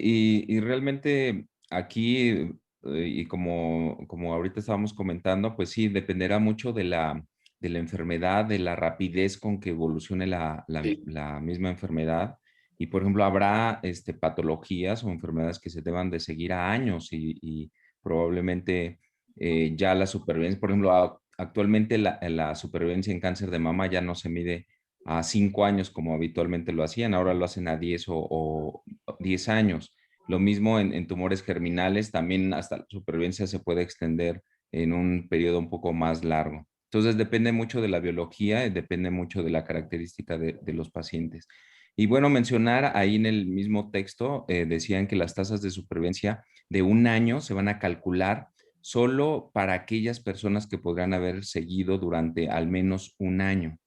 y realmente aquí, y como ahorita estábamos comentando, pues sí, dependerá mucho de la enfermedad, de la rapidez con que evolucione la misma enfermedad. Y, por ejemplo, habrá patologías o enfermedades que se deban de seguir a años y probablemente ya la supervivencia, por ejemplo, actualmente la supervivencia en cáncer de mama ya no se mide a 5 años como habitualmente lo hacían, ahora lo hacen a 10 o 10 años. Lo mismo en tumores germinales, también hasta la supervivencia se puede extender en un periodo un poco más largo. Entonces depende mucho de la biología y depende mucho de la característica de los pacientes. Y bueno, mencionar ahí en el mismo texto, decían que las tasas de supervivencia de un año se van a calcular solo para aquellas personas que podrán haber seguido durante al menos un año.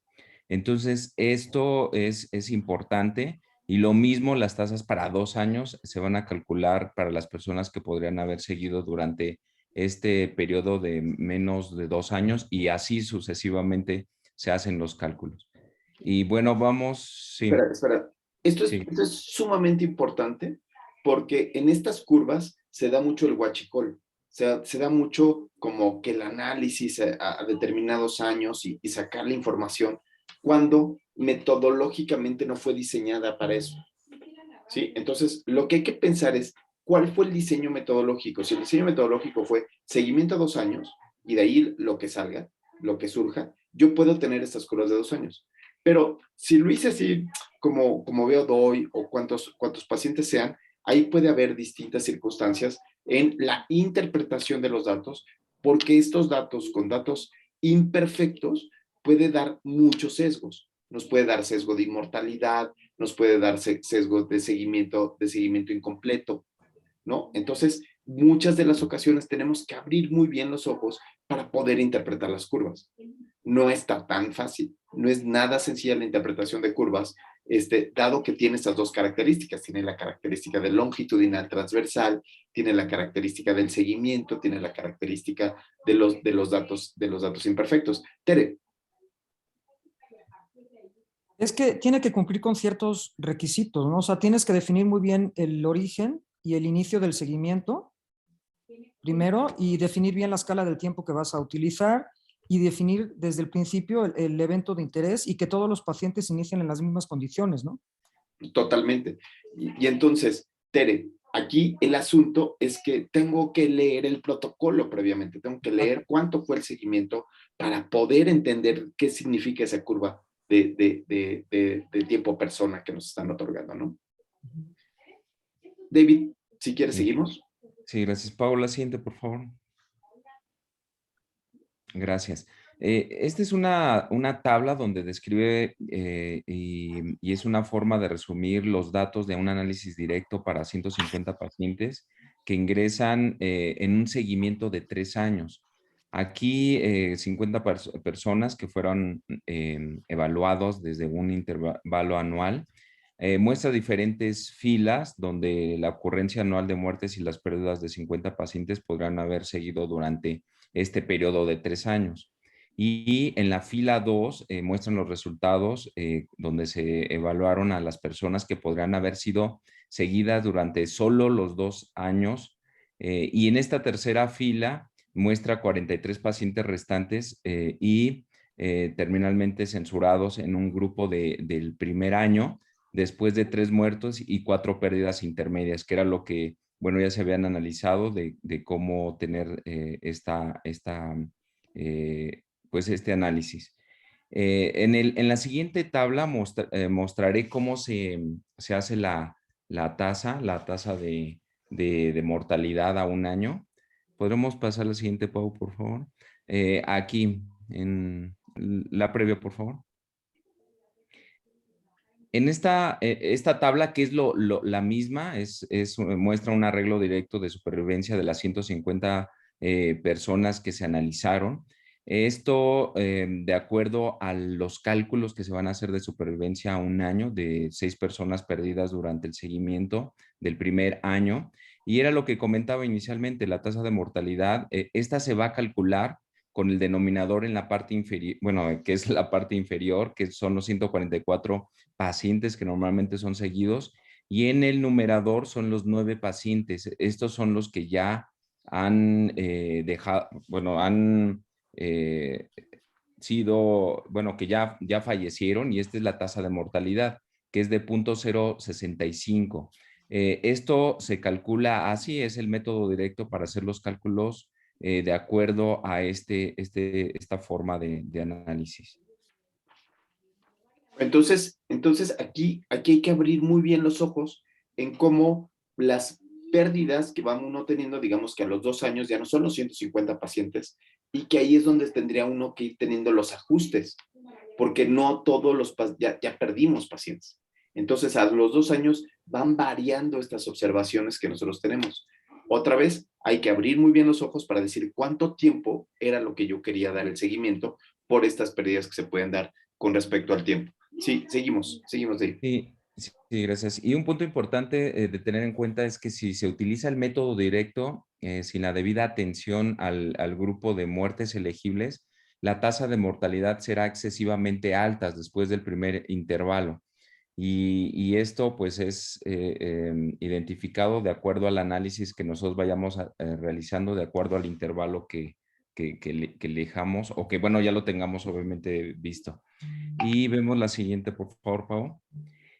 Entonces, esto es importante y lo mismo las tasas para 2 años se van a calcular para las personas que podrían haber seguido durante este periodo de menos de 2 años y así sucesivamente se hacen los cálculos. Y bueno, vamos, sí. Espera. Esto Sí. es sumamente importante porque en estas curvas se da mucho el huachicol. Se da mucho como que el análisis a determinados años y sacar la información cuando metodológicamente no fue diseñada para eso. ¿Sí? Entonces, lo que hay que pensar es cuál fue el diseño metodológico. Si el diseño metodológico fue seguimiento a 2 años y de ahí lo que salga, lo que surja, yo puedo tener estas curvas de 2 años. Pero si lo hice así, como veo doy o cuántos pacientes sean, ahí puede haber distintas circunstancias en la interpretación de los datos, porque estos datos con datos imperfectos puede dar muchos sesgos. Nos puede dar sesgo de inmortalidad, nos puede dar sesgo de seguimiento incompleto, ¿no? Entonces, muchas de las ocasiones tenemos que abrir muy bien los ojos para poder interpretar las curvas. No está tan fácil, no es nada sencilla la interpretación de curvas, dado que tiene estas dos características. Tiene la característica del longitudinal transversal, tiene la característica del seguimiento, tiene la característica de los datos imperfectos. Tere. Es que tiene que cumplir con ciertos requisitos, ¿no? O sea, tienes que definir muy bien el origen y el inicio del seguimiento, primero, y definir bien la escala del tiempo que vas a utilizar y definir desde el principio el evento de interés y que todos los pacientes inicien en las mismas condiciones, ¿no? Totalmente. Y entonces, Tere, aquí el asunto es que tengo que leer el protocolo previamente, tengo que leer cuánto fue el seguimiento para poder entender qué significa esa curva de tiempo persona que nos están otorgando, ¿no? David, si quieres, Sí. seguimos. Sí, gracias. Paula, siguiente, por favor. Gracias. Esta es una tabla donde describe y es una forma de resumir los datos de un análisis directo para 150 pacientes que ingresan en un seguimiento de 3 años. Aquí 50 personas que fueron evaluados desde un intervalo anual. Muestra diferentes filas donde la ocurrencia anual de muertes y las pérdidas de 50 pacientes podrán haber seguido durante este periodo de 3 años. Y en la fila 2 muestran los resultados donde se evaluaron a las personas que podrán haber sido seguidas durante solo los 2 años. Y en esta tercera fila muestra 43 pacientes restantes y terminalmente censurados en un grupo del primer año, después de 3 muertos y 4 pérdidas intermedias, que era lo que, bueno, ya se habían analizado de cómo tener pues este análisis. En la siguiente tabla mostraré cómo se hace la tasa de mortalidad a un año. ¿Podremos pasar a la siguiente, Pau, por favor? Aquí, en la previa, por favor. En esta tabla, que es la misma, muestra un arreglo directo de supervivencia de las 150 personas que se analizaron. Esto de acuerdo a los cálculos que se van a hacer de supervivencia a un año, de 6 personas perdidas durante el seguimiento del primer año. Y era lo que comentaba inicialmente, la tasa de mortalidad. Esta se va a calcular con el denominador en la parte inferior, bueno, que es la parte inferior, que son los 144 pacientes que normalmente son seguidos, y en el numerador son los 9 pacientes. Estos son los que ya han dejado, bueno, han sido, bueno, que ya fallecieron, y esta es la tasa de mortalidad, que es de 0.065. Esto se calcula así, es el método directo para hacer los cálculos de acuerdo a esta forma de análisis. Entonces aquí hay que abrir muy bien los ojos en cómo las pérdidas que va uno teniendo, digamos que a los 2 años ya no son los 150 pacientes, y que ahí es donde tendría uno que ir teniendo los ajustes, porque no todos ya perdimos pacientes. Entonces, a los 2 años van variando estas observaciones que nosotros tenemos. Otra vez, hay que abrir muy bien los ojos para decir cuánto tiempo era lo que yo quería dar el seguimiento por estas pérdidas que se pueden dar con respecto al tiempo. Sí, seguimos de ahí. Sí, gracias. Y un punto importante de tener en cuenta es que si se utiliza el método directo, sin la debida atención al grupo de muertes elegibles, la tasa de mortalidad será excesivamente alta después del primer intervalo. Y esto pues es identificado de acuerdo al análisis que nosotros vayamos realizando, de acuerdo al intervalo que elijamos, o que bueno, ya lo tengamos obviamente visto. Y vemos la siguiente, por favor, Pau.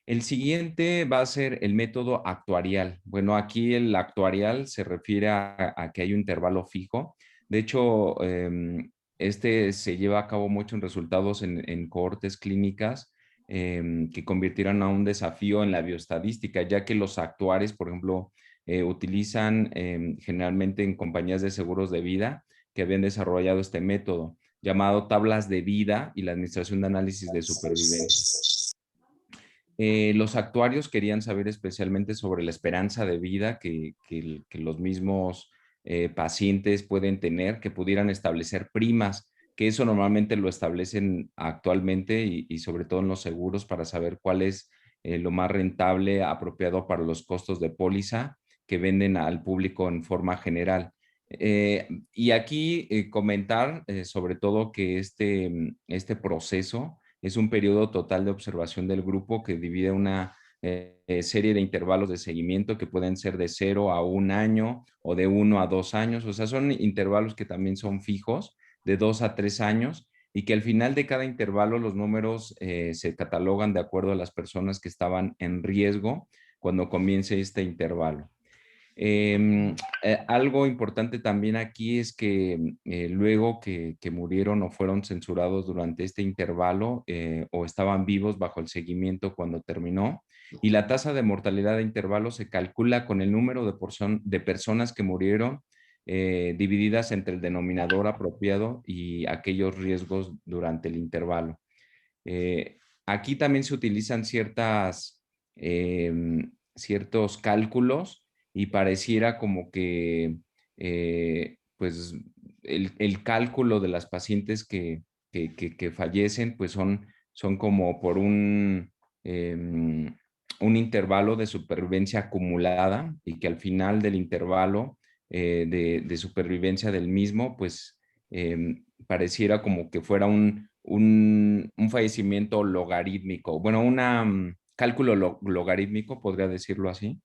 El siguiente va a ser el método actuarial. Bueno, aquí el actuarial se refiere a que hay un intervalo fijo. De hecho, este se lleva a cabo mucho en resultados en cohortes clínicas que convirtieron a un desafío en la bioestadística, ya que los actuarios, por ejemplo, utilizan generalmente en compañías de seguros de vida que habían desarrollado este método llamado tablas de vida y la administración de análisis de supervivencia. Los actuarios querían saber especialmente sobre la esperanza de vida que los mismos pacientes pueden tener, que pudieran establecer primas, que eso normalmente lo establecen actualmente y sobre todo en los seguros para saber cuál es lo más rentable, apropiado para los costos de póliza que venden al público en forma general. Y aquí comentar sobre todo que este proceso es un periodo total de observación del grupo que divide una serie de intervalos de seguimiento que pueden ser de 0 a 1 año o de 1 a 2 años. O sea, son intervalos que también son fijos, de 2 a 3 años, y que al final de cada intervalo los números se catalogan de acuerdo a las personas que estaban en riesgo cuando comience este intervalo. Algo importante también aquí es que luego que murieron o fueron censurados durante este intervalo o estaban vivos bajo el seguimiento cuando terminó, y la tasa de mortalidad de intervalo se calcula con el número de personas que murieron divididas entre el denominador apropiado y aquellos riesgos durante el intervalo. Aquí también se utilizan ciertos cálculos y pareciera como que pues el cálculo de las pacientes que fallecen pues son como por un intervalo de supervivencia acumulada, y que al final del intervalo de supervivencia del mismo pues pareciera como que fuera un fallecimiento logarítmico, bueno, un cálculo logarítmico, podría decirlo así,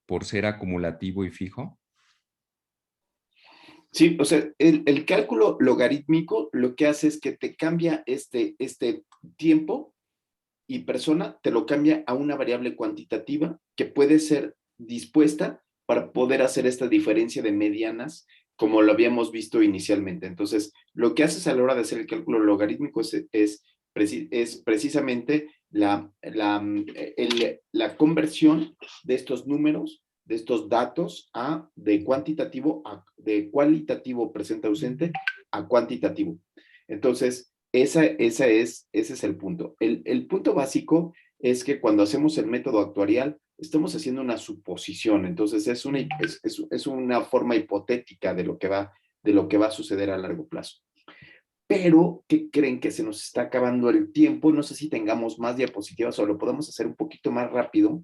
por ser acumulativo y fijo. Sí, o sea, el cálculo logarítmico lo que hace es que te cambia este tiempo y persona, te lo cambia a una variable cuantitativa que puede ser dispuesta para poder hacer esta diferencia de medianas como lo habíamos visto inicialmente. Entonces, lo que haces a la hora de hacer el cálculo logarítmico es precisamente la conversión de estos números, de estos datos de cualitativo presente ausente a cuantitativo. Entonces, ese es el punto. El punto básico es que cuando hacemos el método actuarial, estamos haciendo una suposición. Entonces, es una forma hipotética de lo que va a suceder a largo plazo. Pero, ¿qué creen? Que se nos está acabando el tiempo. No sé si tengamos más diapositivas o lo podemos hacer un poquito más rápido,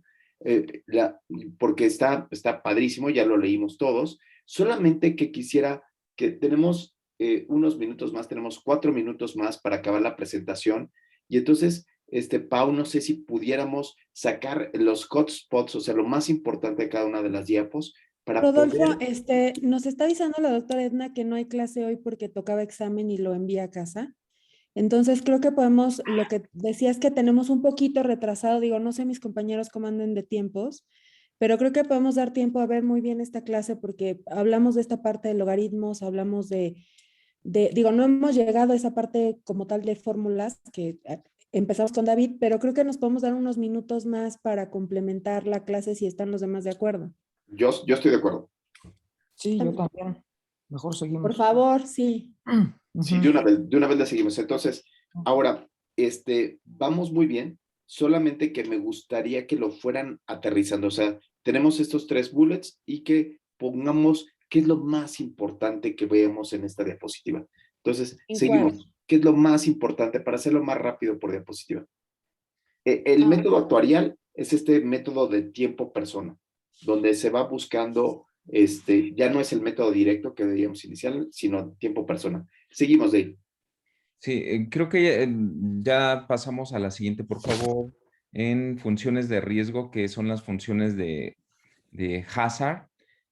porque está padrísimo, ya lo leímos todos. Solamente que quisiera que tenemos unos minutos más, tenemos 4 minutos más para acabar la presentación. Y entonces, Pau, no sé si pudiéramos sacar los hotspots, o sea, lo más importante de cada una de las diapos, para Rodolfo, poder... nos está avisando la doctora Edna que no hay clase hoy porque tocaba examen y lo envía a casa. Entonces creo que podemos, lo que decías que tenemos un poquito retrasado, digo, no sé mis compañeros cómo anden de tiempos, pero creo que podemos dar tiempo a ver muy bien esta clase porque hablamos de esta parte de logaritmos, hablamos digo, no hemos llegado a esa parte como tal de fórmulas que empezamos con David, pero creo que nos podemos dar unos minutos más para complementar la clase si están los demás de acuerdo. Yo estoy de acuerdo. Sí, yo también. Mejor seguimos. Por favor, sí. Sí, de una vez le seguimos. Entonces, ahora, vamos muy bien, solamente que me gustaría que lo fueran aterrizando. O sea, tenemos estos 3 bullets y que pongamos qué es lo más importante que vemos en esta diapositiva. Entonces, ¿En seguimos. cuál? ¿Qué es lo más importante para hacerlo más rápido por diapositiva? El método actuarial es este método de tiempo-persona, donde se va buscando, ya no es el método directo que debíamos iniciar, sino tiempo-persona. Seguimos, Dave. Sí, creo que ya pasamos a la siguiente, por favor, en funciones de riesgo, que son las funciones de hazard,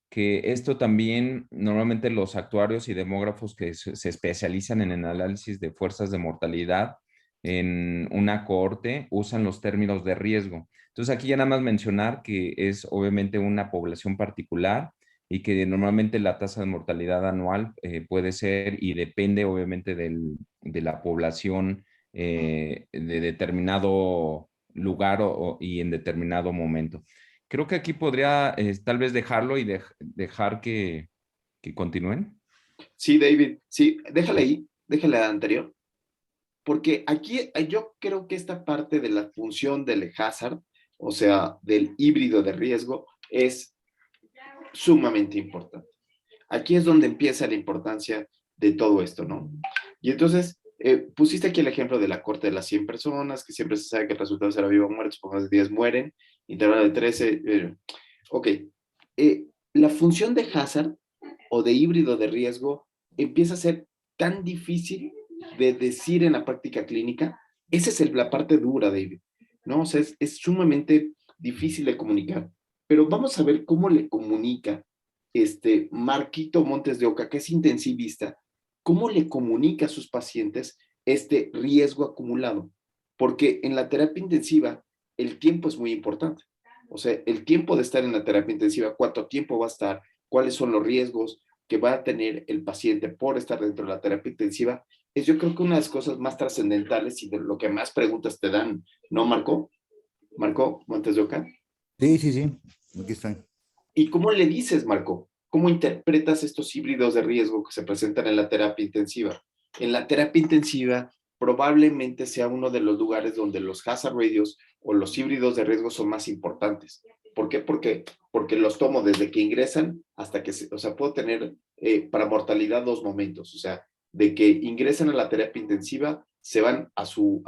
que esto también normalmente los actuarios y demógrafos que se especializan en el análisis de fuerzas de mortalidad en una cohorte usan los términos de riesgo. Entonces aquí ya nada más mencionar que es obviamente una población particular y que normalmente la tasa de mortalidad anual puede ser y depende obviamente de la población de determinado lugar y en determinado momento. Creo que aquí podría tal vez dejarlo y dejar que continúen. Sí, David, sí, déjale anterior, porque aquí yo creo que esta parte de la función del hazard, o sea, del híbrido de riesgo, es sumamente importante. Aquí es donde empieza la importancia de todo esto, ¿no? Y entonces, pusiste aquí el ejemplo de la corte de las 100 personas, que siempre se sabe que el resultado será vivo o muerto, por más de 10 mueren, intervalo de 13. Ok, la función de hazard o de híbrido de riesgo empieza a ser tan difícil de decir en la práctica clínica. Esa es la parte dura, David, ¿no? O sea, es sumamente difícil de comunicar, pero vamos a ver cómo le comunica Marquito Montes de Oca, que es intensivista, cómo le comunica a sus pacientes este riesgo acumulado, porque en la terapia intensiva el tiempo es muy importante. O sea, el tiempo de estar en la terapia intensiva, cuánto tiempo va a estar, cuáles son los riesgos que va a tener el paciente por estar dentro de la terapia intensiva, es yo creo que una de las cosas más trascendentales y de lo que más preguntas te dan, ¿no, Marco? Marco Montes de Oca. Sí, sí, sí, aquí están. ¿Y cómo le dices, Marco? ¿Cómo interpretas estos híbridos de riesgo que se presentan en la terapia intensiva? En la terapia intensiva probablemente sea uno de los lugares donde los hazard radios o los híbridos de riesgo son más importantes. ¿Por qué? Porque los tomo desde que ingresan hasta que, o sea, puedo tener para mortalidad 2 momentos. O sea, de que ingresan a la terapia intensiva, se van a su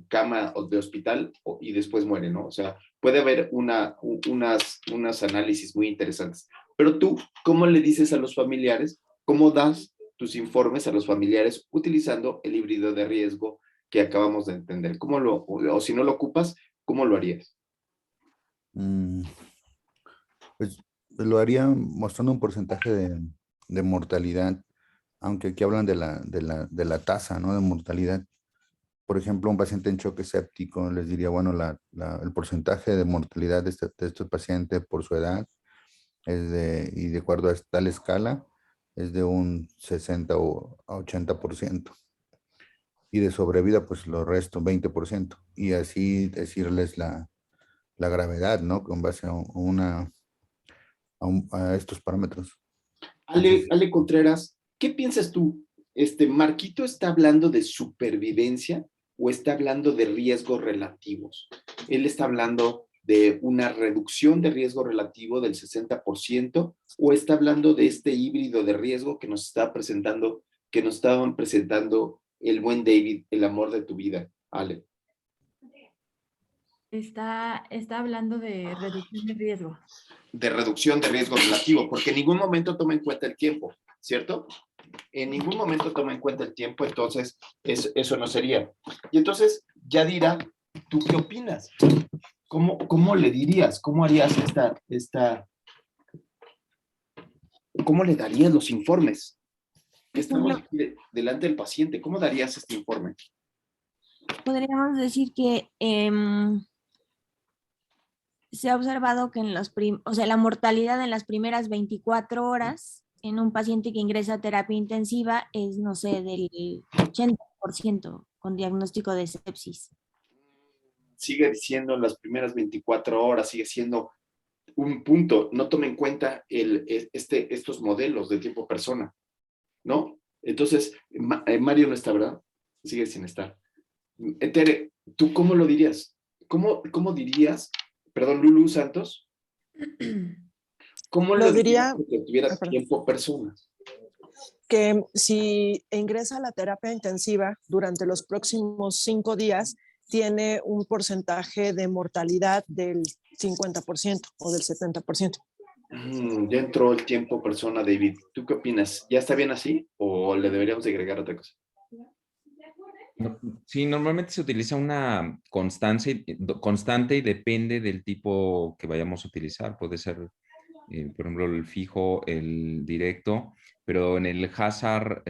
cama de hospital y después mueren, ¿no? O sea, puede haber unas análisis muy interesantes. Pero tú, ¿cómo le dices a los familiares? ¿Cómo das tus informes a los familiares utilizando el híbrido de riesgo que acabamos de entender? O si no lo ocupas, ¿cómo lo harías? Pues lo haría mostrando un porcentaje de mortalidad, aunque aquí hablan de la tasa, ¿no? De mortalidad. Por ejemplo, un paciente en choque séptico, les diría, bueno, el porcentaje de mortalidad de este paciente por su edad y de acuerdo a tal escala, es de un 60 o 80%. Y de sobrevida, pues lo resto, 20%. Y así decirles la gravedad, ¿no? Con base a estos parámetros. Ale Contreras, ¿qué piensas tú? ¿Marquito está hablando de supervivencia o está hablando de riesgos relativos? Él está hablando de una reducción de riesgo relativo del 60% o está hablando de este híbrido de riesgo que nos estaban presentando el buen David, el amor de tu vida, Ale. Está hablando de reducción de riesgo. De reducción de riesgo relativo, porque en ningún momento toma en cuenta el tiempo, ¿cierto? En ningún momento toma en cuenta el tiempo, entonces eso no sería. Y entonces, Yadira, ¿tú qué opinas? ¿Cómo le dirías? ¿Cómo harías cómo le darías los informes? Estamos aquí delante del paciente, ¿cómo darías este informe? Podríamos decir que se ha observado que la mortalidad en las primeras 24 horas en un paciente que ingresa a terapia intensiva es, no sé, del 80% con diagnóstico de sepsis. Sigue diciendo las primeras 24 horas, sigue siendo un punto. No tome en cuenta estos modelos de tiempo persona. ¿no? Entonces, Mario no está, ¿verdad? Sigue sin estar. Tere, ¿tú cómo lo dirías? ¿Cómo dirías, perdón, Lulu Santos? ¿Cómo Lo lo dirías diría, para que tuvieras perdón, tiempo personas? que si ingresa a la terapia intensiva durante los próximos 5 días, tiene un porcentaje de mortalidad del 50% o del 70%. Ya entró el tiempo persona, David. ¿Tú qué opinas? ¿Ya está bien así o le deberíamos de agregar otra cosa? Sí, normalmente se utiliza una constante y depende del tipo que vayamos a utilizar. Puede ser, por ejemplo, el fijo, el directo, pero en el Hazard,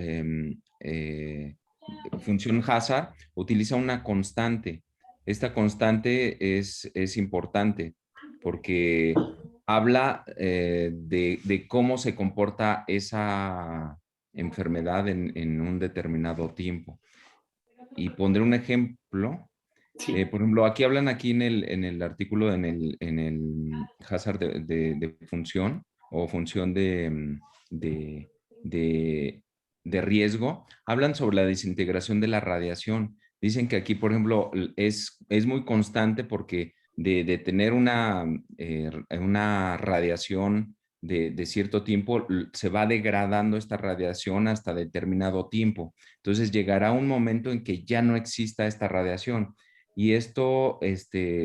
función Hazard, utiliza una constante. Esta constante es importante porque habla de cómo se comporta esa enfermedad en un determinado tiempo. Y pondré un ejemplo. Por ejemplo, aquí hablan aquí en el artículo, en el hazard de función o función de riesgo, hablan sobre la desintegración de la radiación. Dicen que aquí, por ejemplo, es muy constante porque de tener una radiación de cierto tiempo, se va degradando esta radiación hasta determinado tiempo. Entonces llegará un momento en que ya no exista esta radiación. Y esto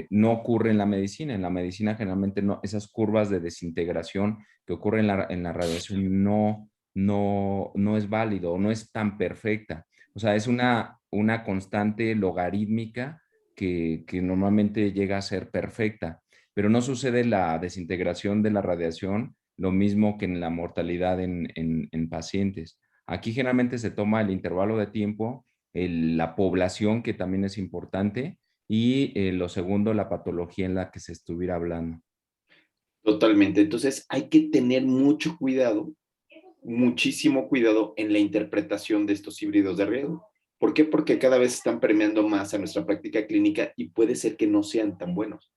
no ocurre en la medicina. En la medicina generalmente no, esas curvas de desintegración que ocurren en la radiación no es válido, no es tan perfecta. O sea, es una constante logarítmica que normalmente llega a ser perfecta, pero no sucede la desintegración de la radiación lo mismo que en la mortalidad en pacientes. Aquí generalmente se toma el intervalo de tiempo, la población, que también es importante, y lo segundo, la patología en la que se estuviera hablando. Totalmente. Entonces hay que tener mucho cuidado, muchísimo cuidado en la interpretación de estos híbridos de riesgo. ¿Por qué? Porque cada vez están permeando más a nuestra práctica clínica y puede ser que no sean tan buenos.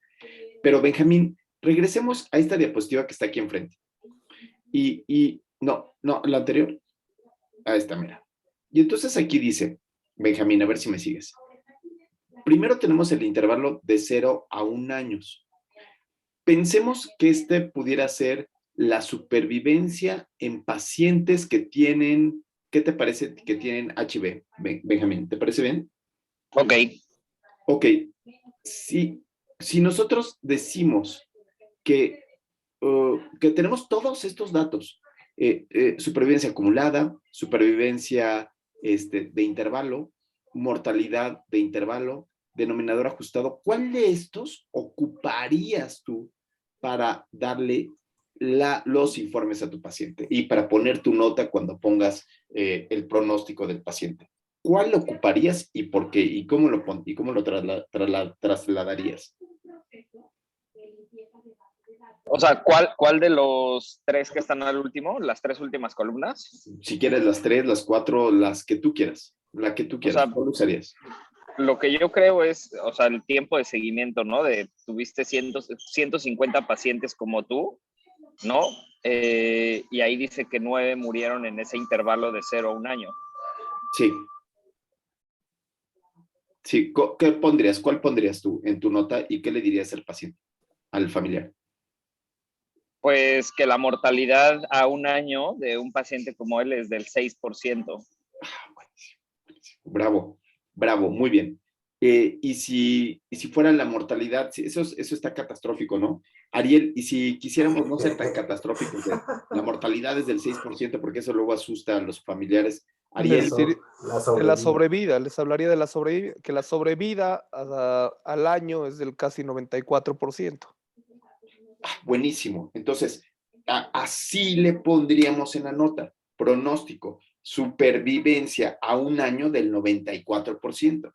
Pero Benjamín, regresemos a esta diapositiva que está aquí enfrente. No, la anterior. Ahí está, mira. Y entonces aquí dice, Benjamín, a ver si me sigues. Primero tenemos el intervalo de 0 a 1 año. Pensemos que pudiera ser la supervivencia en pacientes que tienen, ¿qué te parece que tienen HIV, Benjamín? ¿Te parece bien? Ok. Ok. Si nosotros decimos que tenemos todos estos datos, supervivencia acumulada, supervivencia de intervalo, mortalidad de intervalo, denominador ajustado, ¿cuál de estos ocuparías tú para darle los informes a tu paciente y para poner tu nota cuando pongas el pronóstico del paciente? ¿Cuál ocuparías y por qué? ¿Y cómo lo trasladarías? O sea, ¿cuál de los 3 que están al último? ¿Las 3 últimas columnas? Si quieres las 3, las 4, las que tú quieras. La que tú quieras. O sea, ¿cuál usarías? Lo que yo creo es, o sea, el tiempo de seguimiento, ¿no? Tuviste 150 pacientes como tú, ¿no? Y ahí dice que 9 murieron en ese intervalo de 0 a 1 año. Sí. Sí, ¿qué pondrías? ¿Cuál pondrías tú en tu nota y qué le dirías al paciente, al familiar? Pues que la mortalidad a 1 año de un paciente como él es del 6%. Bravo, muy bien. Y si fuera la mortalidad, eso está catastrófico, ¿no? Ariel, y si quisiéramos no ser tan catastróficos, la mortalidad es del 6%, porque eso luego asusta a los familiares. Ariel. De la sobrevida, les hablaría de la sobrevida, que la sobrevida al año es del casi 94%. Buenísimo. Entonces, así le pondríamos en la nota, pronóstico, supervivencia a 1 año del 94%.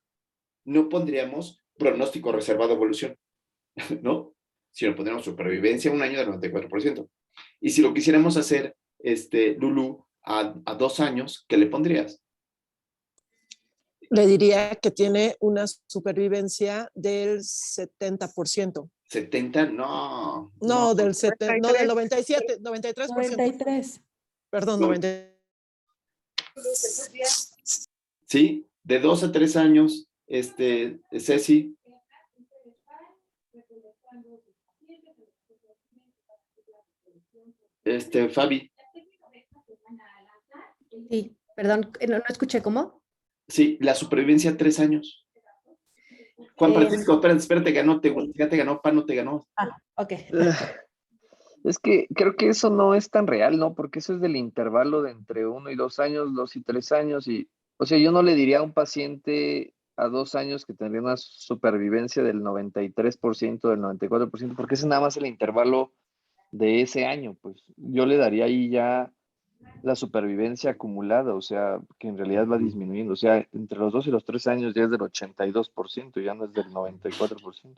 No pondríamos pronóstico reservado a evolución, ¿no? Sino pondríamos supervivencia a 1 año del 94%. Y si lo quisiéramos hacer, Lulu, a 2 años, ¿qué le pondrías? Le diría que tiene una supervivencia del 70%. 70, no. No, del 97, 93%. 93. Perdón, 93. ¿Sí? De 2 a 3 años, Ceci. Fabi. Sí, perdón, no escuché cómo. Sí, la supervivencia 3 años. Juan Francisco, espérate, ya te ganó, Pano te ganó. Ok. Es que creo que eso no es tan real, ¿no? Porque eso es del intervalo de entre 1 y 2 años, 2 y 3 años. Y, o sea, yo no le diría a un paciente a 2 años que tendría una supervivencia del 93%, del 94%, porque ese es nada más el intervalo de ese año. Pues yo le daría ahí ya la supervivencia acumulada, o sea, que en realidad va disminuyendo. O sea, entre los 2 y los 3 años ya es del 82%, ya no es del 94%.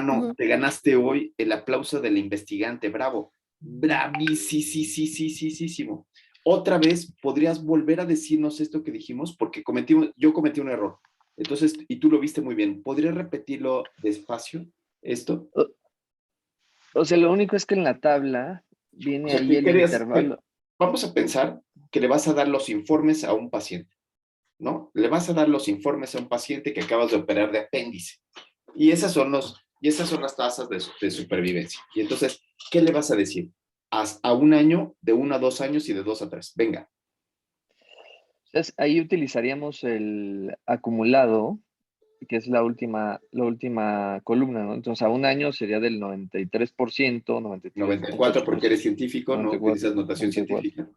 No, te ganaste hoy el aplauso del investigante, bravo. Bravísimo. Otra vez, ¿podrías volver a decirnos esto que dijimos? Porque yo cometí un error. Entonces, y tú lo viste muy bien. ¿Podrías repetirlo despacio, esto? O sea, lo único es que en la tabla viene ahí el intervalo. Vamos a pensar que le vas a dar los informes a un paciente, ¿no? Le vas a dar los informes a un paciente que acabas de operar de apéndice. Y esas son las tasas de supervivencia. Y entonces, ¿qué le vas a decir? A un año, de 1 a 2 años y de 2 a 3. Venga. Entonces, ahí utilizaríamos el acumulado, que es la última columna, ¿no? Entonces, a un año sería del 93%, 94 porque eres científico, 94, no utilizas notación 94. Científica.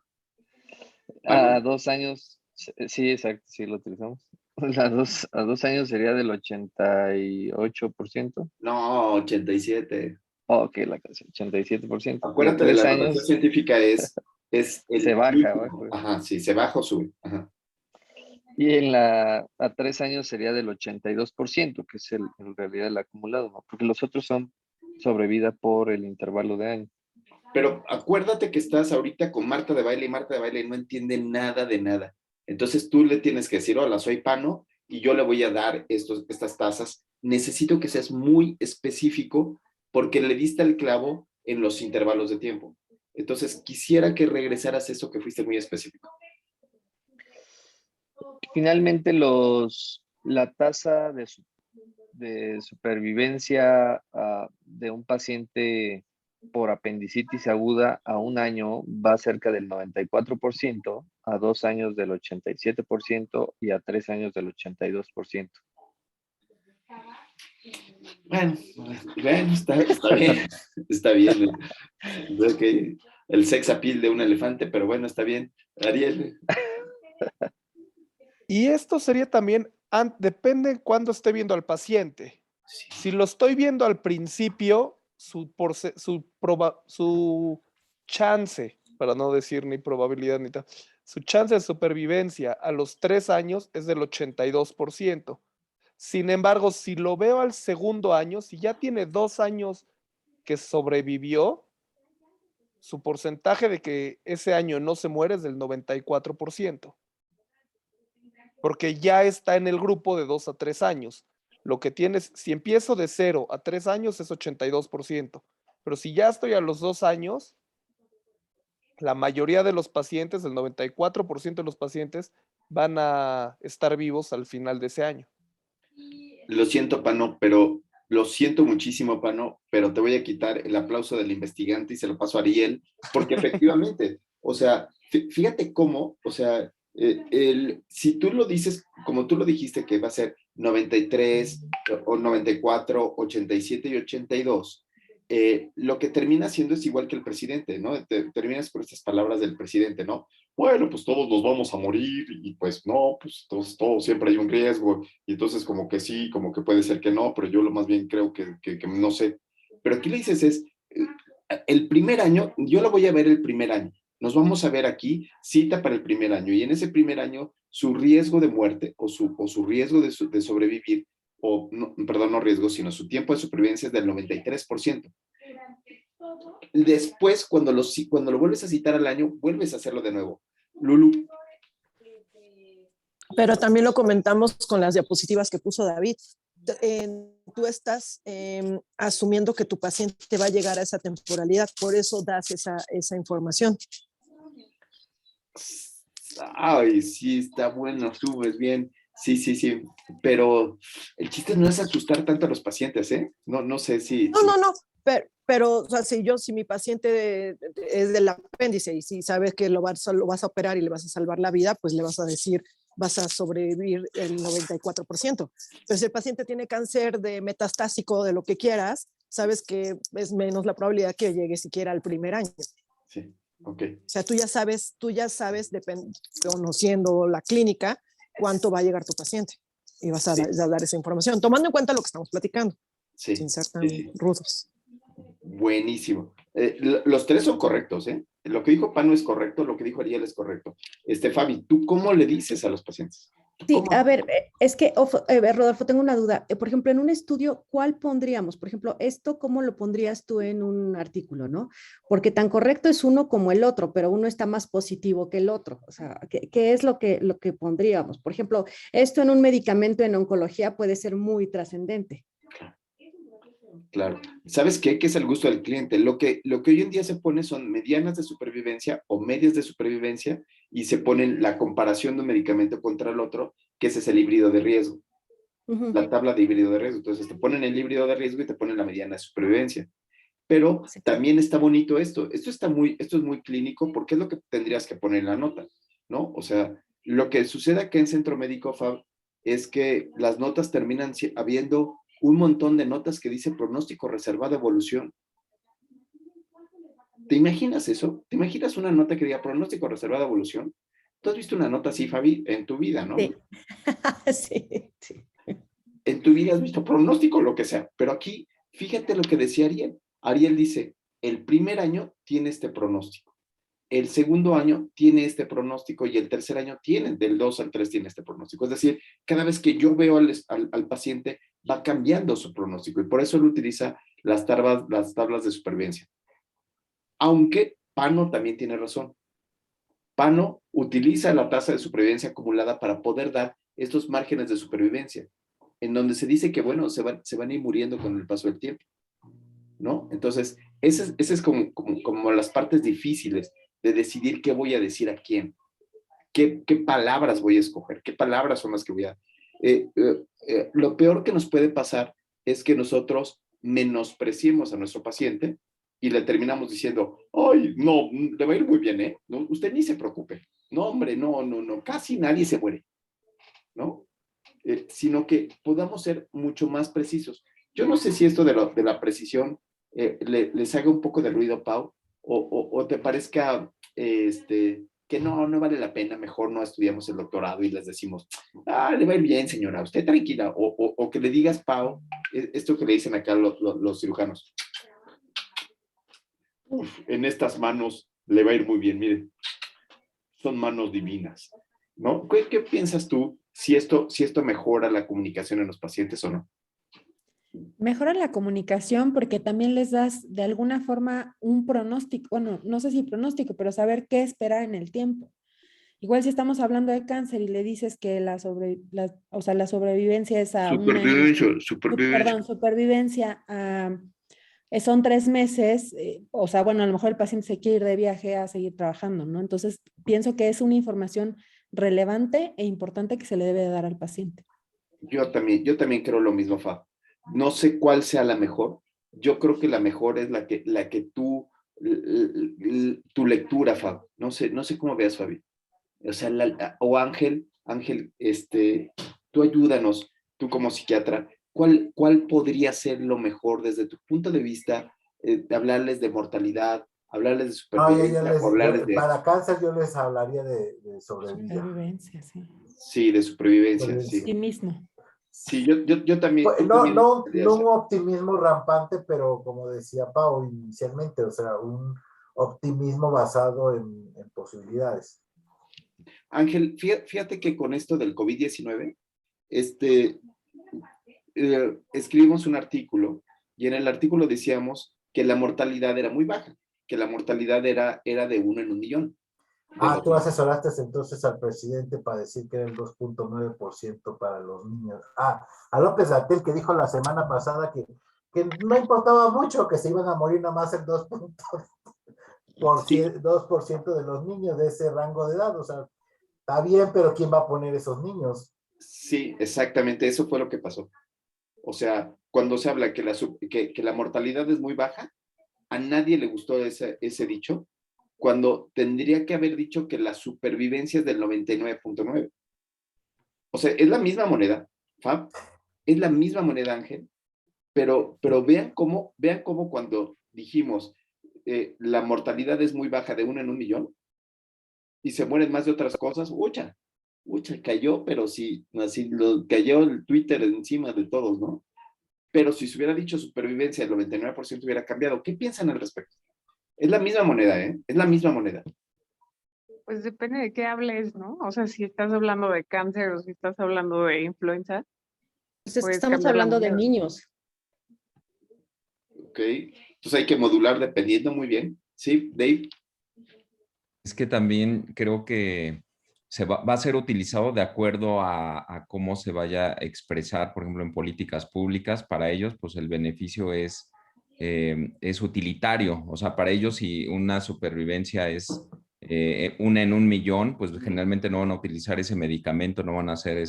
A 2 años, sí, exacto, sí lo utilizamos. A 2 años sería del 88%. No, 87. Ok, la canción, 87%. Acuérdate de la notación científica es se baja. Ajá, sí, se baja o sube. Ajá. Y a 3 años sería del 82%, que es en realidad el acumulado, ¿no? Porque los otros son sobrevida por el intervalo de año. Pero acuérdate que estás ahorita con Marta de Baile y Marta de Baile no entiende nada de nada. Entonces tú le tienes que decir, hola, soy Pano y yo le voy a dar estas tasas. Necesito que seas muy específico porque le diste el clavo en los intervalos de tiempo. Entonces quisiera que regresaras a eso que fuiste muy específico. Finalmente la tasa de supervivencia de un paciente por apendicitis aguda a un año va cerca del 94%, a 2 años del 87% y a 3 años del 82%. Bueno, está bien. Está bien. Okay. El sex appeal de un elefante, pero bueno, está bien. Ariel. Y esto sería también, depende de cuándo esté viendo al paciente. Sí. Si lo estoy viendo al principio, su chance, para no decir ni probabilidad ni tal, su chance de supervivencia a los 3 años es del 82%. Sin embargo, si lo veo al segundo año, si ya tiene 2 años que sobrevivió, su porcentaje de que ese año no se muere es del 94%. Porque ya está en el grupo de 2 a 3 años. Lo que tienes, si empiezo de 0 a 3 años es 82%, pero si ya estoy a los 2 años, la mayoría de los pacientes, el 94% de los pacientes van a estar vivos al final de ese año. Lo siento, Pano, pero lo siento muchísimo, Pano, pero te voy a quitar el aplauso del investigante y se lo paso a Ariel, porque efectivamente, o sea, fíjate cómo, o sea, si tú lo dices, como tú lo dijiste, que va a ser 93 o 94, 87 y 82, lo que termina siendo es igual que el presidente, ¿no? Terminas por estas palabras del presidente, ¿no? Bueno, pues todos nos vamos a morir y pues no, pues todos siempre hay un riesgo y entonces como que sí, como que puede ser que no, pero yo lo más bien creo que no sé. Pero aquí le dices el primer año, yo lo voy a ver el primer año. Nos vamos a ver aquí, cita para el primer año, y en ese primer año su riesgo de muerte o su riesgo de sobrevivir, no riesgo, sino su tiempo de supervivencia es del 93%. Después, cuando lo vuelves a citar al año, vuelves a hacerlo de nuevo. Lulu. Pero también lo comentamos con las diapositivas que puso David. Tú estás asumiendo que tu paciente va a llegar a esa temporalidad, por eso das esa información. Ay, sí, está bueno, subes bien. Sí, sí, sí. Pero el chiste no es asustar tanto a los pacientes, ¿eh? No sé si... No. Pero o sea, si mi paciente es del apéndice y si sabes que lo vas a operar y le vas a salvar la vida, pues le vas a decir, vas a sobrevivir el 94%. Pero si el paciente tiene cáncer de metastásico, de lo que quieras, sabes que es menos la probabilidad que llegue siquiera al primer año. Sí, ok. O sea, tú ya sabes, conociendo la clínica, cuánto va a llegar tu paciente y vas a dar esa información, tomando en cuenta lo que estamos platicando, Sí, sin ser tan sí, sí. rudos. Buenísimo. Los tres son correctos, ¿eh? Lo que dijo Pano es correcto, lo que dijo Ariel es correcto. Fabi, ¿tú cómo le dices a los pacientes? Sí, a ver, es que, Rodolfo, tengo una duda. Por ejemplo, en un estudio, ¿cuál pondríamos? Por ejemplo, esto, ¿cómo lo pondrías tú en un artículo, no? Porque tan correcto es uno como el otro, pero uno está más positivo que el otro. O sea, ¿qué es lo que pondríamos? Por ejemplo, esto en un medicamento en oncología puede ser muy trascendente. Claro. ¿Sabes qué? ¿Qué es el gusto del cliente? Lo que hoy en día se pone son medianas de supervivencia o medias de supervivencia y se ponen la comparación de un medicamento contra el otro, que ese es el híbrido de riesgo. La tabla de híbrido de riesgo. Entonces te ponen el híbrido de riesgo y te ponen la mediana de supervivencia. Pero también está bonito esto. Esto es muy clínico porque es lo que tendrías que poner en la nota, ¿no? O sea, lo que sucede acá en Centro Médico, Fab, es que las notas terminan habiendo un montón de notas que dice pronóstico reservado evolución. ¿Te imaginas eso? ¿Te imaginas una nota que diga pronóstico reservado evolución? ¿Tú has visto una nota así, Fabi, en tu vida, no? Sí. Sí. En tu vida has visto pronóstico, lo que sea. Pero aquí, fíjate lo que decía Ariel. Ariel dice, el primer año tiene este pronóstico. El segundo año tiene este pronóstico y el tercer año tiene, del 2 al 3 tiene este pronóstico. Es decir, cada vez que yo veo al paciente va cambiando su pronóstico y por eso él utiliza las tablas de supervivencia. Aunque Pano también tiene razón. Pano utiliza la tasa de supervivencia acumulada para poder dar estos márgenes de supervivencia, en donde se dice que, bueno, se van a ir muriendo con el paso del tiempo, ¿no? Entonces, ese es como las partes difíciles de decidir qué voy a decir a quién, qué palabras voy a escoger, qué palabras son las que voy a... lo peor que nos puede pasar es que nosotros menospreciemos a nuestro paciente y le terminamos diciendo, ay, no, le va a ir muy bien, ¿eh? No, usted ni se preocupe. No, hombre, no, casi nadie se muere, ¿no? Sino que podamos ser mucho más precisos. Yo no sé si esto de la precisión les haga un poco de ruido, Pau, o te parezca que no vale la pena, mejor no estudiamos el doctorado y les decimos, le va a ir bien, señora, usted tranquila, o que le digas, Pau, esto que le dicen acá los cirujanos, en estas manos le va a ir muy bien, miren, son manos divinas, ¿no? ¿Qué piensas tú si esto mejora la comunicación en los pacientes o no? Mejora la comunicación porque también les das de alguna forma un pronóstico, bueno, no sé si pronóstico, pero saber qué esperar en el tiempo. Igual si estamos hablando de cáncer y le dices que la sobrevivencia es a un año. Supervivencia son 3 meses, o sea, bueno, a lo mejor el paciente se quiere ir de viaje a seguir trabajando, ¿no? Entonces, pienso que es una información relevante e importante que se le debe dar al paciente. Yo también creo lo mismo, Fab. No sé cuál sea la mejor. Yo creo que la mejor es la que tu lectura, Fab. No sé cómo veas, Fabi. O sea, o Ángel, tú ayúdanos, tú como psiquiatra, ¿cuál podría ser lo mejor desde tu punto de vista de hablarles de mortalidad, hablarles de supervivencia, para cáncer yo les hablaría de sobrevivir. Supervivencia, sí. Sí, de supervivencia, sí. Sí mismo. Sí, yo también. No un optimismo rampante, pero como decía Pau inicialmente, o sea, un optimismo basado en posibilidades. Ángel, fíjate que con esto del COVID-19, escribimos un artículo y en el artículo decíamos que la mortalidad era muy baja, que la mortalidad era de 1 en 1.000.000. Tú asesoraste entonces al presidente para decir que era el 2.9% para los niños. A López Gatell, que dijo la semana pasada que no importaba mucho, que se iban a morir nada más el 2. 2% de los niños de ese rango de edad. O sea, está bien, pero ¿quién va a poner esos niños? Sí, exactamente, eso fue lo que pasó. O sea, cuando se habla que la mortalidad es muy baja, a nadie le gustó ese dicho, cuando tendría que haber dicho que la supervivencia es del 99.9. O sea, es la misma moneda, Fab, es la misma moneda, Ángel, pero vean cómo cuando dijimos la mortalidad es muy baja de 1 en 1.000.000 y se mueren más de otras cosas, ucha, cayó, pero sí, así cayó el Twitter encima de todos, ¿no? Pero si se hubiera dicho supervivencia, el 99% hubiera cambiado. ¿Qué piensan al respecto? Es la misma moneda, ¿eh? Es la misma moneda. Pues depende de qué hables, ¿no? O sea, si estás hablando de cáncer o si estás hablando de influenza. Pues es que puedes estamos cambiar la hablando de moneda. niños. Ok. Entonces hay que modular dependiendo muy bien. ¿Sí, Dave? Es que también creo que va a ser utilizado de acuerdo a cómo se vaya a expresar, por ejemplo, en políticas públicas. Para ellos, pues el beneficio es utilitario. O sea, para ellos, si una supervivencia es 1 en 1.000.000, pues generalmente no van a utilizar ese medicamento, no van a hacer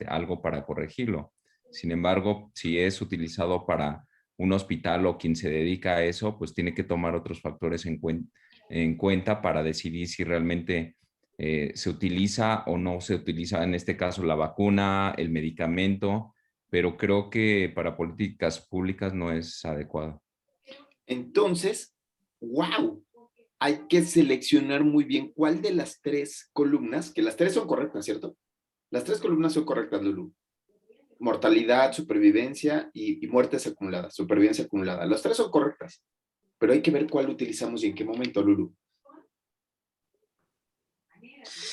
algo para corregirlo. Sin embargo, si es utilizado para un hospital o quien se dedica a eso, pues tiene que tomar otros factores en cuenta para decidir si realmente se utiliza o no se utiliza, en este caso, la vacuna, el medicamento, pero creo que para políticas públicas no es adecuado. Entonces, wow, hay que seleccionar muy bien cuál de las 3 columnas, que las 3 son correctas, ¿cierto? Las 3 columnas son correctas, Lulu. Mortalidad, supervivencia y muertes acumuladas, supervivencia acumulada. Las 3 son correctas, pero hay que ver cuál utilizamos y en qué momento, Lulu.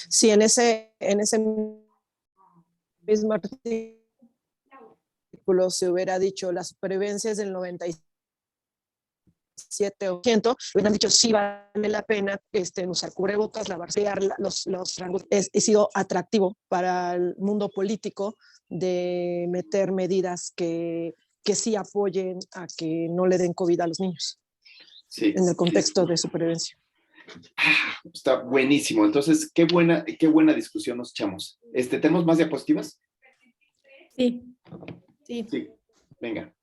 Sí, en ese mismo artículo se hubiera dicho la supervivencia es del 97%, hubieran dicho sí vale la pena usar cubrebocas, lavarse los rangos. Ha sido atractivo para el mundo político de meter medidas que sí apoyen a que no le den COVID a los niños, sí, en el contexto de supervivencia. Está buenísimo. Entonces, qué buena discusión nos echamos. ¿Tenemos más diapositivas? Sí. Sí, venga.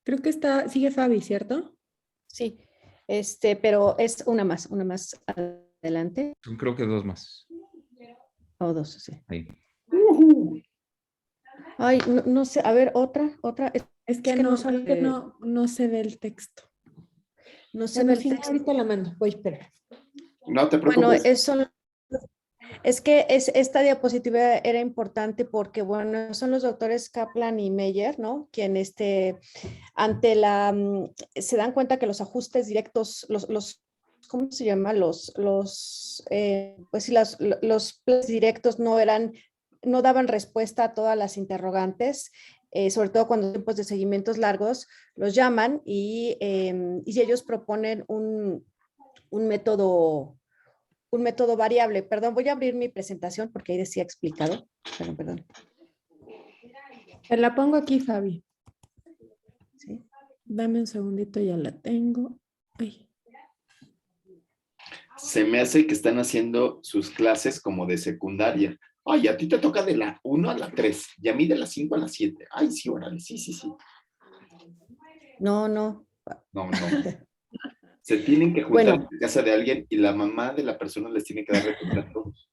Creo que sigue Fabi, ¿cierto? Sí, pero es una más adelante. Creo que 2 más. O 2, sí. Ahí. Ay, no sé, a ver, otra. Es que no se ve el texto. No se ve el texto. Ahorita la mando, voy, espera. No te preocupes. Bueno, es que esta diapositiva era importante porque, bueno, son los doctores Kaplan y Meyer, ¿no? Quien se dan cuenta que los ajustes directos, ¿cómo se llama? Los planes directos no daban respuesta a todas las interrogantes, sobre todo cuando en tiempos de seguimientos largos los llaman y ellos proponen un método variable. Perdón, voy a abrir mi presentación porque ahí decía explicado. Perdón. Te la pongo aquí, Fabi. ¿Sí? Dame un segundito, ya la tengo. Ay. Se me hace que están haciendo sus clases como de secundaria. Ay, a ti te toca de la 1 a la 3 y a mí de la 5 a la 7. Ay, sí, órale, sí. No. No. Se tienen que juntar en casa de alguien y la mamá de la persona les tiene que dar de comer a todos.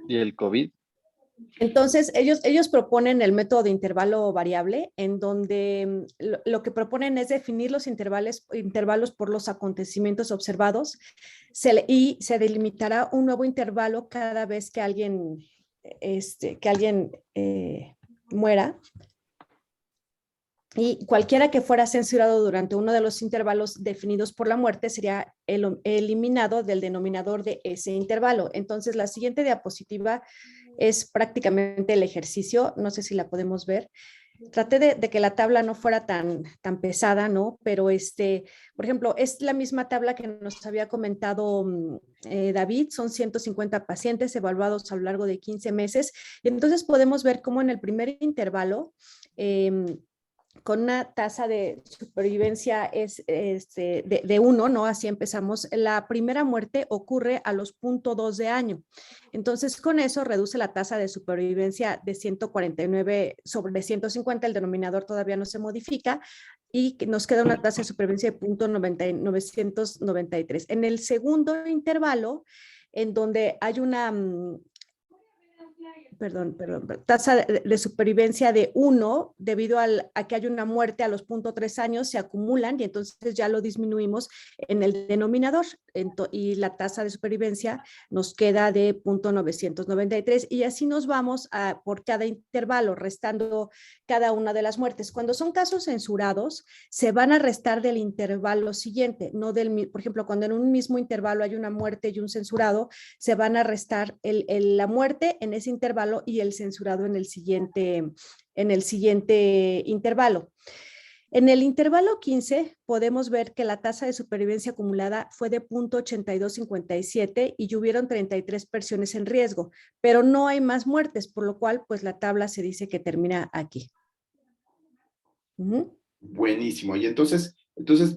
¿Y el COVID? Entonces, ellos proponen el método de intervalo variable, en donde lo que proponen es definir los intervalos por los acontecimientos observados y se delimitará un nuevo intervalo cada vez que alguien muera. Y cualquiera que fuera censurado durante uno de los intervalos definidos por la muerte sería eliminado del denominador de ese intervalo. Entonces, la siguiente diapositiva es prácticamente el ejercicio. No sé si la podemos ver. Traté de que la tabla no fuera tan pesada, ¿no? Pero por ejemplo, es la misma tabla que nos había comentado David. Son 150 pacientes evaluados a lo largo de 15 meses. Y entonces podemos ver cómo en el primer intervalo con una tasa de supervivencia de 1, ¿no? Así empezamos. La primera muerte ocurre a los 0.2 de año. Entonces, con eso reduce la tasa de supervivencia de 149 sobre 150, el denominador todavía no se modifica, y nos queda una tasa de supervivencia de 0.993. En el segundo intervalo, en donde hay una... tasa de supervivencia de 1, debido a que hay una muerte a los 0.3 años, se acumulan y entonces ya lo disminuimos en el denominador y la tasa de supervivencia nos queda de 0.993 y así nos vamos por cada intervalo, restando cada una de las muertes. Cuando son casos censurados, se van a restar del intervalo siguiente, no por ejemplo, cuando en un mismo intervalo hay una muerte y un censurado, se van a restar la muerte en ese intervalo y el censurado en el siguiente intervalo. En el intervalo 15 podemos ver que la tasa de supervivencia acumulada fue de 0.8257 y hubieron 33 personas en riesgo, pero no hay más muertes, por lo cual pues la tabla se dice que termina aquí. Buenísimo. Y entonces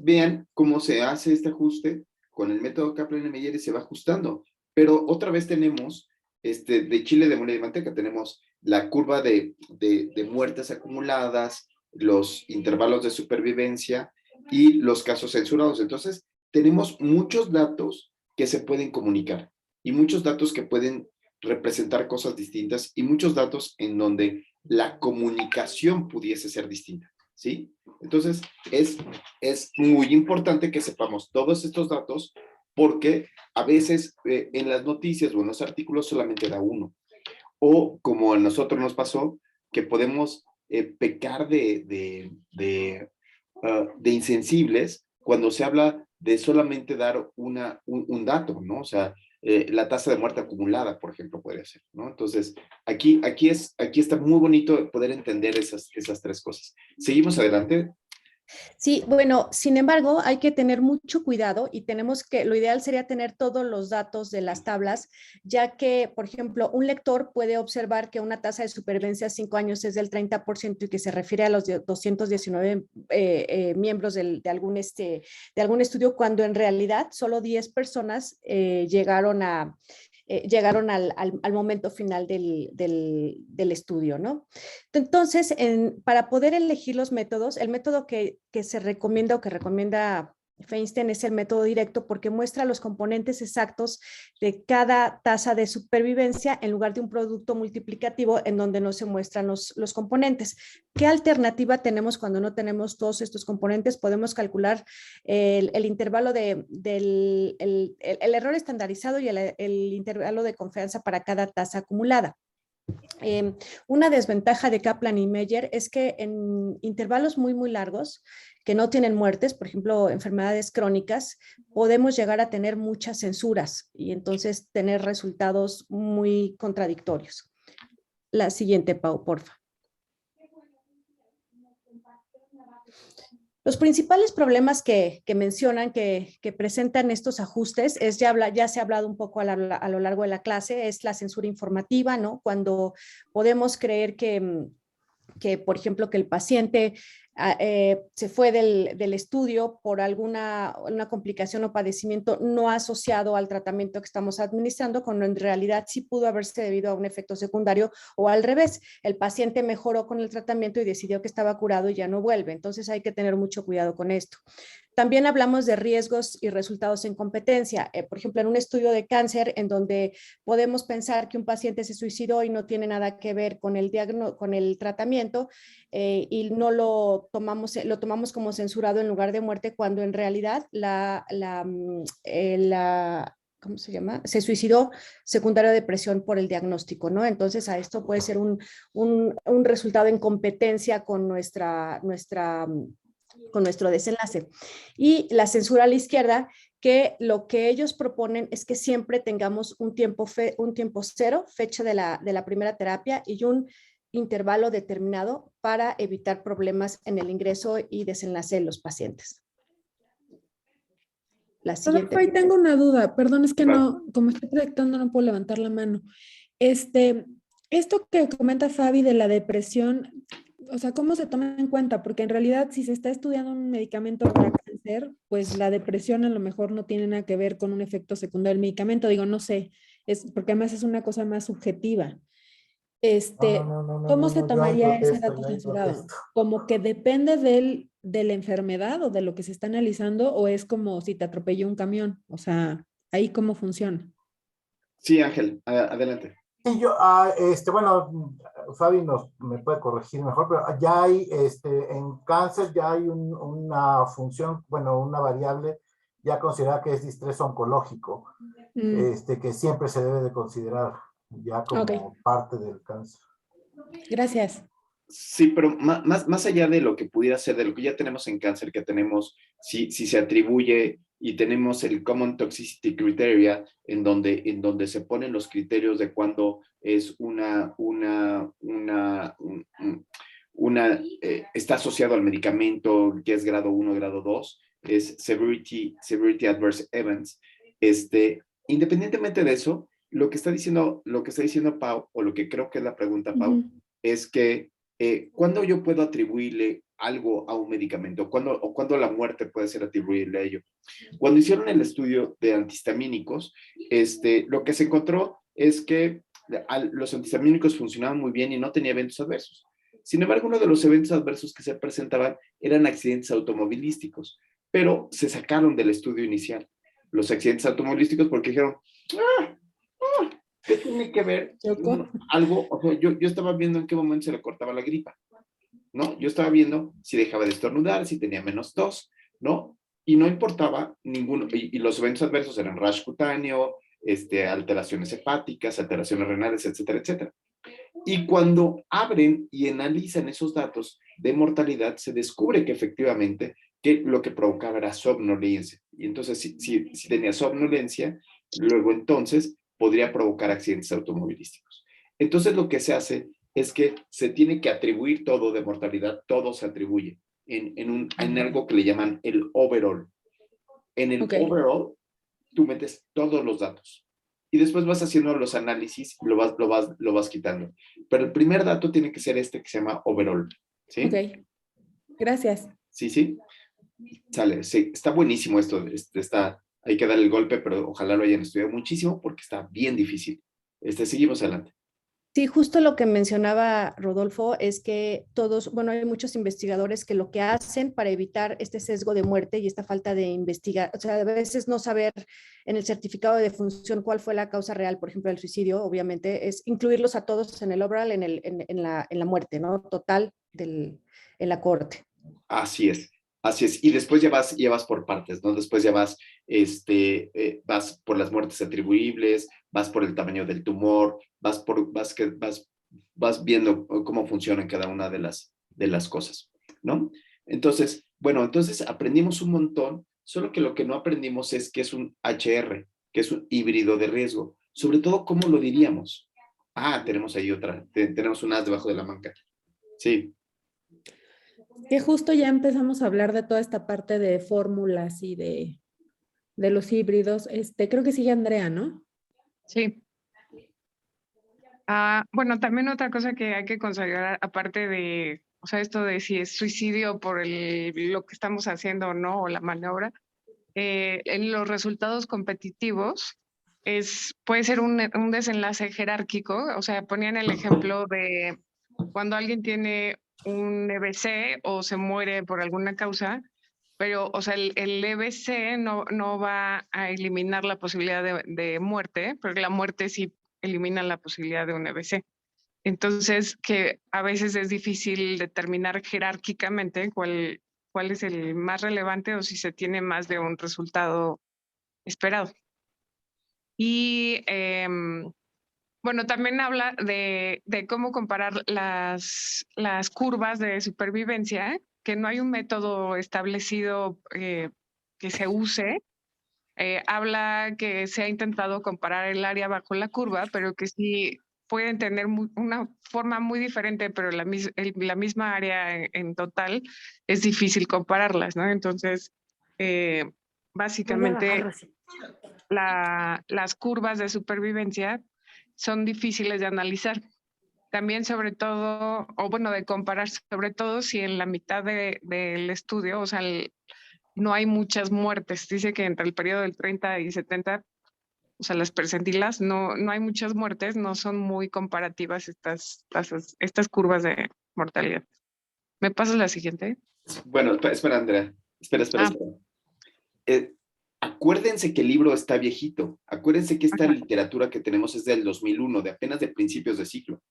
vean cómo se hace este ajuste con el método Kaplan-Meier y se va ajustando. Pero otra vez tenemos de chile de mole y manteca, tenemos la curva de muertes acumuladas, los intervalos de supervivencia y los casos censurados. Entonces, tenemos muchos datos que se pueden comunicar y muchos datos que pueden representar cosas distintas y muchos datos en donde la comunicación pudiese ser distinta, ¿sí? Entonces, es muy importante que sepamos todos estos datos porque a veces en las noticias o en los artículos solamente da uno. O como a nosotros nos pasó, que podemos pecar de insensibles cuando se habla de solamente dar un dato, ¿no? O sea, la tasa de muerte acumulada, por ejemplo, podría ser, ¿no? Entonces, aquí está muy bonito poder entender esas tres cosas. Seguimos adelante. Sí, bueno, sin embargo, hay que tener mucho cuidado y lo ideal sería tener todos los datos de las tablas, ya que, por ejemplo, un lector puede observar que una tasa de supervivencia a 5 años es del 30% y que se refiere a los 219 miembros de algún estudio, cuando en realidad solo 10 personas llegaron al momento final del estudio, ¿no? Entonces, para poder elegir los métodos, el método que se recomienda o que recomienda Feinstein es el método directo porque muestra los componentes exactos de cada tasa de supervivencia en lugar de un producto multiplicativo en donde no se muestran los componentes. ¿Qué alternativa tenemos cuando no tenemos todos estos componentes? Podemos calcular el intervalo el error estandarizado y el intervalo de confianza para cada tasa acumulada. Una desventaja de Kaplan y Meier es que en intervalos muy, muy largos, que no tienen muertes, por ejemplo, enfermedades crónicas, podemos llegar a tener muchas censuras y entonces tener resultados muy contradictorios. La siguiente, Pau, porfa. Los principales problemas que mencionan que presentan estos ajustes es, ya se ha hablado un poco a lo largo de la clase, es la censura informativa, ¿no? Cuando podemos creer que por ejemplo, que el paciente se fue del estudio por una complicación o padecimiento no asociado al tratamiento que estamos administrando, cuando en realidad sí pudo haberse debido a un efecto secundario, o al revés, el paciente mejoró con el tratamiento y decidió que estaba curado y ya no vuelve. Entonces hay que tener mucho cuidado con esto. También hablamos de riesgos y resultados en competencia. Por ejemplo, en un estudio de cáncer en donde podemos pensar que un paciente se suicidó y no tiene nada que ver con el tratamiento y no lo tomamos como censurado en lugar de muerte, cuando en realidad ¿cómo se llama? Se suicidó secundario a depresión por el diagnóstico, ¿no? Entonces a esto puede ser un resultado en competencia con nuestro desenlace. Y la censura a la izquierda, que lo que ellos proponen es que siempre tengamos un tiempo cero, fecha de la primera terapia, y un intervalo determinado para evitar problemas en el ingreso y desenlace de los pacientes. La siguiente. Ahí tengo una duda, perdón, es que no, como estoy proyectando no puedo levantar la mano. Esto que comenta Fabi de la depresión, o sea, ¿cómo se toma en cuenta? Porque en realidad si se está estudiando un medicamento para cáncer, pues la depresión a lo mejor no tiene nada que ver con un efecto secundario del medicamento. Digo, no sé, es porque además es una cosa más subjetiva. ¿Cómo se yo ahí tomaría ese protesto, dato yo ahí censurado? protesto. ¿Como que depende de la enfermedad o de lo que se está analizando o es como si te atropelló un camión? O sea, ¿ahí cómo funciona? Sí, Ángel, adelante. Sí, bueno, Fabi me puede corregir mejor, pero ya hay, en cáncer ya hay una función, bueno, una variable ya considerada que es distrés oncológico, que siempre se debe de considerar ya Ok, como parte del cáncer. gracias. Sí, pero más allá de lo que pudiera ser, de lo que ya tenemos en cáncer, que tenemos, si se atribuye y tenemos el Common Toxicity Criteria, en donde se ponen los criterios de cuándo es está asociado al medicamento, que es grado 1, grado 2, es Severity Adverse Events. Independientemente de eso, lo que está diciendo Pau, o lo que creo que es la pregunta, Pau, es que ¿cuándo yo puedo atribuirle algo a un medicamento? ¿Cuándo la muerte puede ser atribuible a ello? Cuando hicieron el estudio de antihistamínicos, lo que se encontró es que los antihistamínicos funcionaban muy bien y no tenía eventos adversos. Sin embargo, uno de los eventos adversos que se presentaban eran accidentes automovilísticos, pero se sacaron del estudio inicial los accidentes automovilísticos porque dijeron, ¿qué tiene que ver algo? O sea, yo estaba viendo en qué momento se le cortaba la gripa, ¿no? Yo estaba viendo si dejaba de estornudar, si tenía menos tos, ¿no? Y no importaba ninguno, y los eventos adversos eran rash cutáneo, alteraciones hepáticas, alteraciones renales, etcétera, etcétera. Y cuando abren y analizan esos datos de mortalidad, se descubre que efectivamente que lo que provocaba era somnolencia. Y entonces, si tenía somnolencia, luego entonces podría provocar accidentes automovilísticos. Entonces, lo que se hace es que se tiene que atribuir todo de mortalidad, todo se atribuye en algo que le llaman el overall. En el overall, tú metes todos los datos y después vas haciendo los análisis y lo vas quitando. Pero el primer dato tiene que ser que se llama overall. ¿Sí? Ok, gracias. Sí. Sale, sí, está buenísimo esto. Hay que darle el golpe, pero ojalá lo hayan estudiado muchísimo porque está bien difícil. Seguimos adelante. Sí, justo lo que mencionaba Rodolfo es que bueno, hay muchos investigadores que lo que hacen para evitar este sesgo de muerte y esta falta de investigar, o sea, a veces no saber en el certificado de defunción cuál fue la causa real, por ejemplo, del suicidio, obviamente, es incluirlos a todos en el overall, en la muerte, ¿no? Total en la corte. Así es. Y después ya vas por partes, ¿no? Después ya vas por las muertes atribuibles, vas por el tamaño del tumor, vas viendo cómo funcionan cada una de las cosas, ¿no? Entonces, aprendimos un montón, solo que lo que no aprendimos es que es un HR, que es un híbrido de riesgo. Sobre todo, ¿cómo lo diríamos? Tenemos ahí otra, tenemos un as debajo de la manga. Sí. Que justo ya empezamos a hablar de toda esta parte de fórmulas y de los híbridos. Creo que sigue Andrea, ¿no? Sí. Bueno, también otra cosa que hay que considerar, aparte de, o sea, esto de si es suicidio por lo que estamos haciendo o no, o la maniobra, en los resultados competitivos puede ser un desenlace jerárquico. O sea, ponían el ejemplo de cuando alguien tiene un EBC o se muere por alguna causa, pero, o sea, el EBC no va a eliminar la posibilidad de muerte, porque la muerte sí elimina la posibilidad de un EBC. Entonces, que a veces es difícil determinar jerárquicamente cuál es el más relevante o si se tiene más de un resultado esperado. Y bueno, también habla de cómo comparar las curvas de supervivencia, que no hay un método establecido que se use. Habla que se ha intentado comparar el área bajo la curva, pero que sí pueden tener una forma muy diferente, pero la misma área en total es difícil compararlas, ¿no? Entonces, básicamente, las curvas de supervivencia son difíciles de analizar. también sobre todo, o bueno, de comparar sobre todo si en la mitad del estudio, o sea, no hay muchas muertes. Dice que entre el periodo del 30 y 70, o sea, las percentilas, no hay muchas muertes, no son muy comparativas estas tasas, estas curvas de mortalidad. ¿Me pasas la siguiente? Bueno, espera, Andrea. Espera. Ah. Acuérdense que el libro está viejito. Acuérdense que esta literatura que tenemos es del 2001, de apenas de principios de siglo,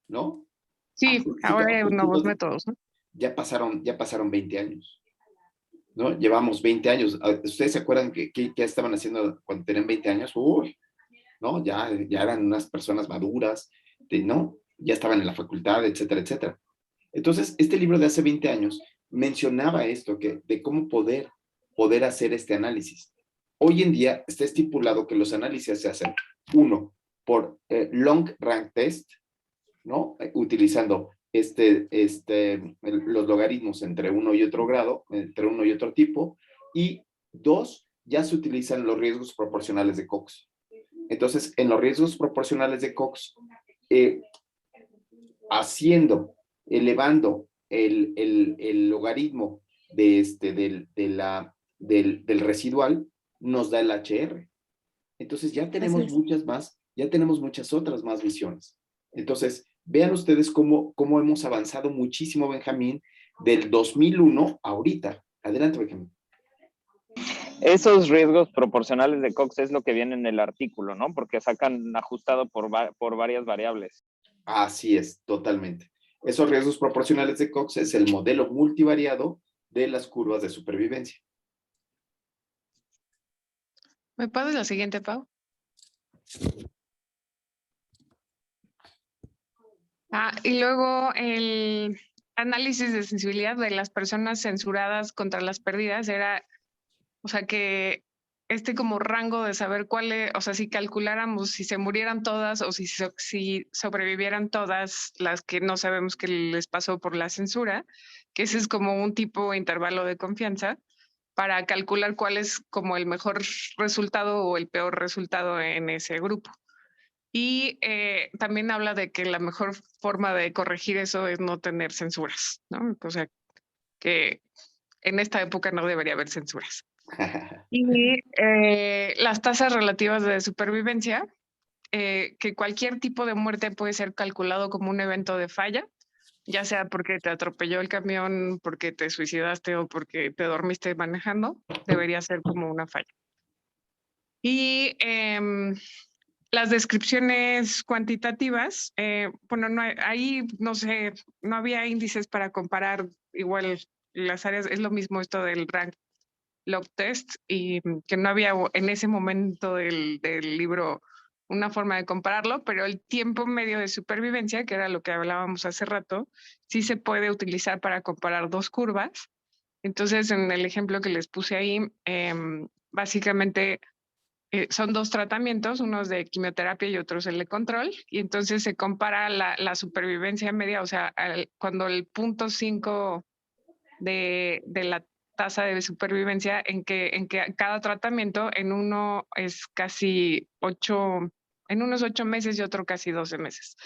¿no? Sí, ahora hay nuevos métodos, ¿no? Ya pasaron 20 años, ¿no? Llevamos 20 años. ¿Ustedes se acuerdan qué estaban haciendo cuando tenían 20 años? Uy, ¿no? Ya eran unas personas maduras, ¿no? Ya estaban en la facultad, etcétera, etcétera. Entonces, este libro de hace 20 años mencionaba esto, de cómo poder hacer este análisis. Hoy en día está estipulado que los análisis se hacen, uno, por long rank test, ¿no? Utilizando los logaritmos entre uno y otro grado, entre uno y otro tipo, y dos, ya se utilizan los riesgos proporcionales de Cox. Entonces, en los riesgos proporcionales de Cox, elevando el logaritmo del residual, nos da el HR. Entonces ya tenemos muchas otras más visiones. Entonces, vean ustedes cómo hemos avanzado muchísimo, Benjamín, del 2001 a ahorita. Adelante, Benjamín. Esos riesgos proporcionales de Cox es lo que viene en el artículo, ¿no? Porque sacan ajustado por varias variables. Así es, totalmente. Esos riesgos proporcionales de Cox es el modelo multivariado de las curvas de supervivencia. ¿Me pasas la siguiente, Pau? Y luego el análisis de sensibilidad de las personas censuradas contra las pérdidas era, o sea, que como rango de saber o sea, si calculáramos si se murieran todas o si sobrevivieran todas las que no sabemos qué les pasó por la censura, que ese es como un tipo de intervalo de confianza para calcular cuál es como el mejor resultado o el peor resultado en ese grupo. Y también habla de que la mejor forma de corregir eso es no tener censuras, ¿no? O sea, que en esta época no debería haber censuras. Y las tasas relativas de supervivencia, que cualquier tipo de muerte puede ser calculado como un evento de falla, ya sea porque te atropelló el camión, porque te suicidaste o porque te dormiste manejando, debería ser como una falla. Y las descripciones cuantitativas, bueno, ahí no sé, no había índices para comparar igual las áreas, es lo mismo esto del rank log test y que no había en ese momento del libro una forma de compararlo, pero el tiempo medio de supervivencia, que era lo que hablábamos hace rato, sí se puede utilizar para comparar dos curvas. Entonces, en el ejemplo que les puse ahí, básicamente son dos tratamientos, unos de quimioterapia y otros el de control, y entonces se compara la supervivencia media, o sea, cuando el 0.5 de la tasa de supervivencia en que cada tratamiento en uno es casi 8 meses y otro casi 12 meses.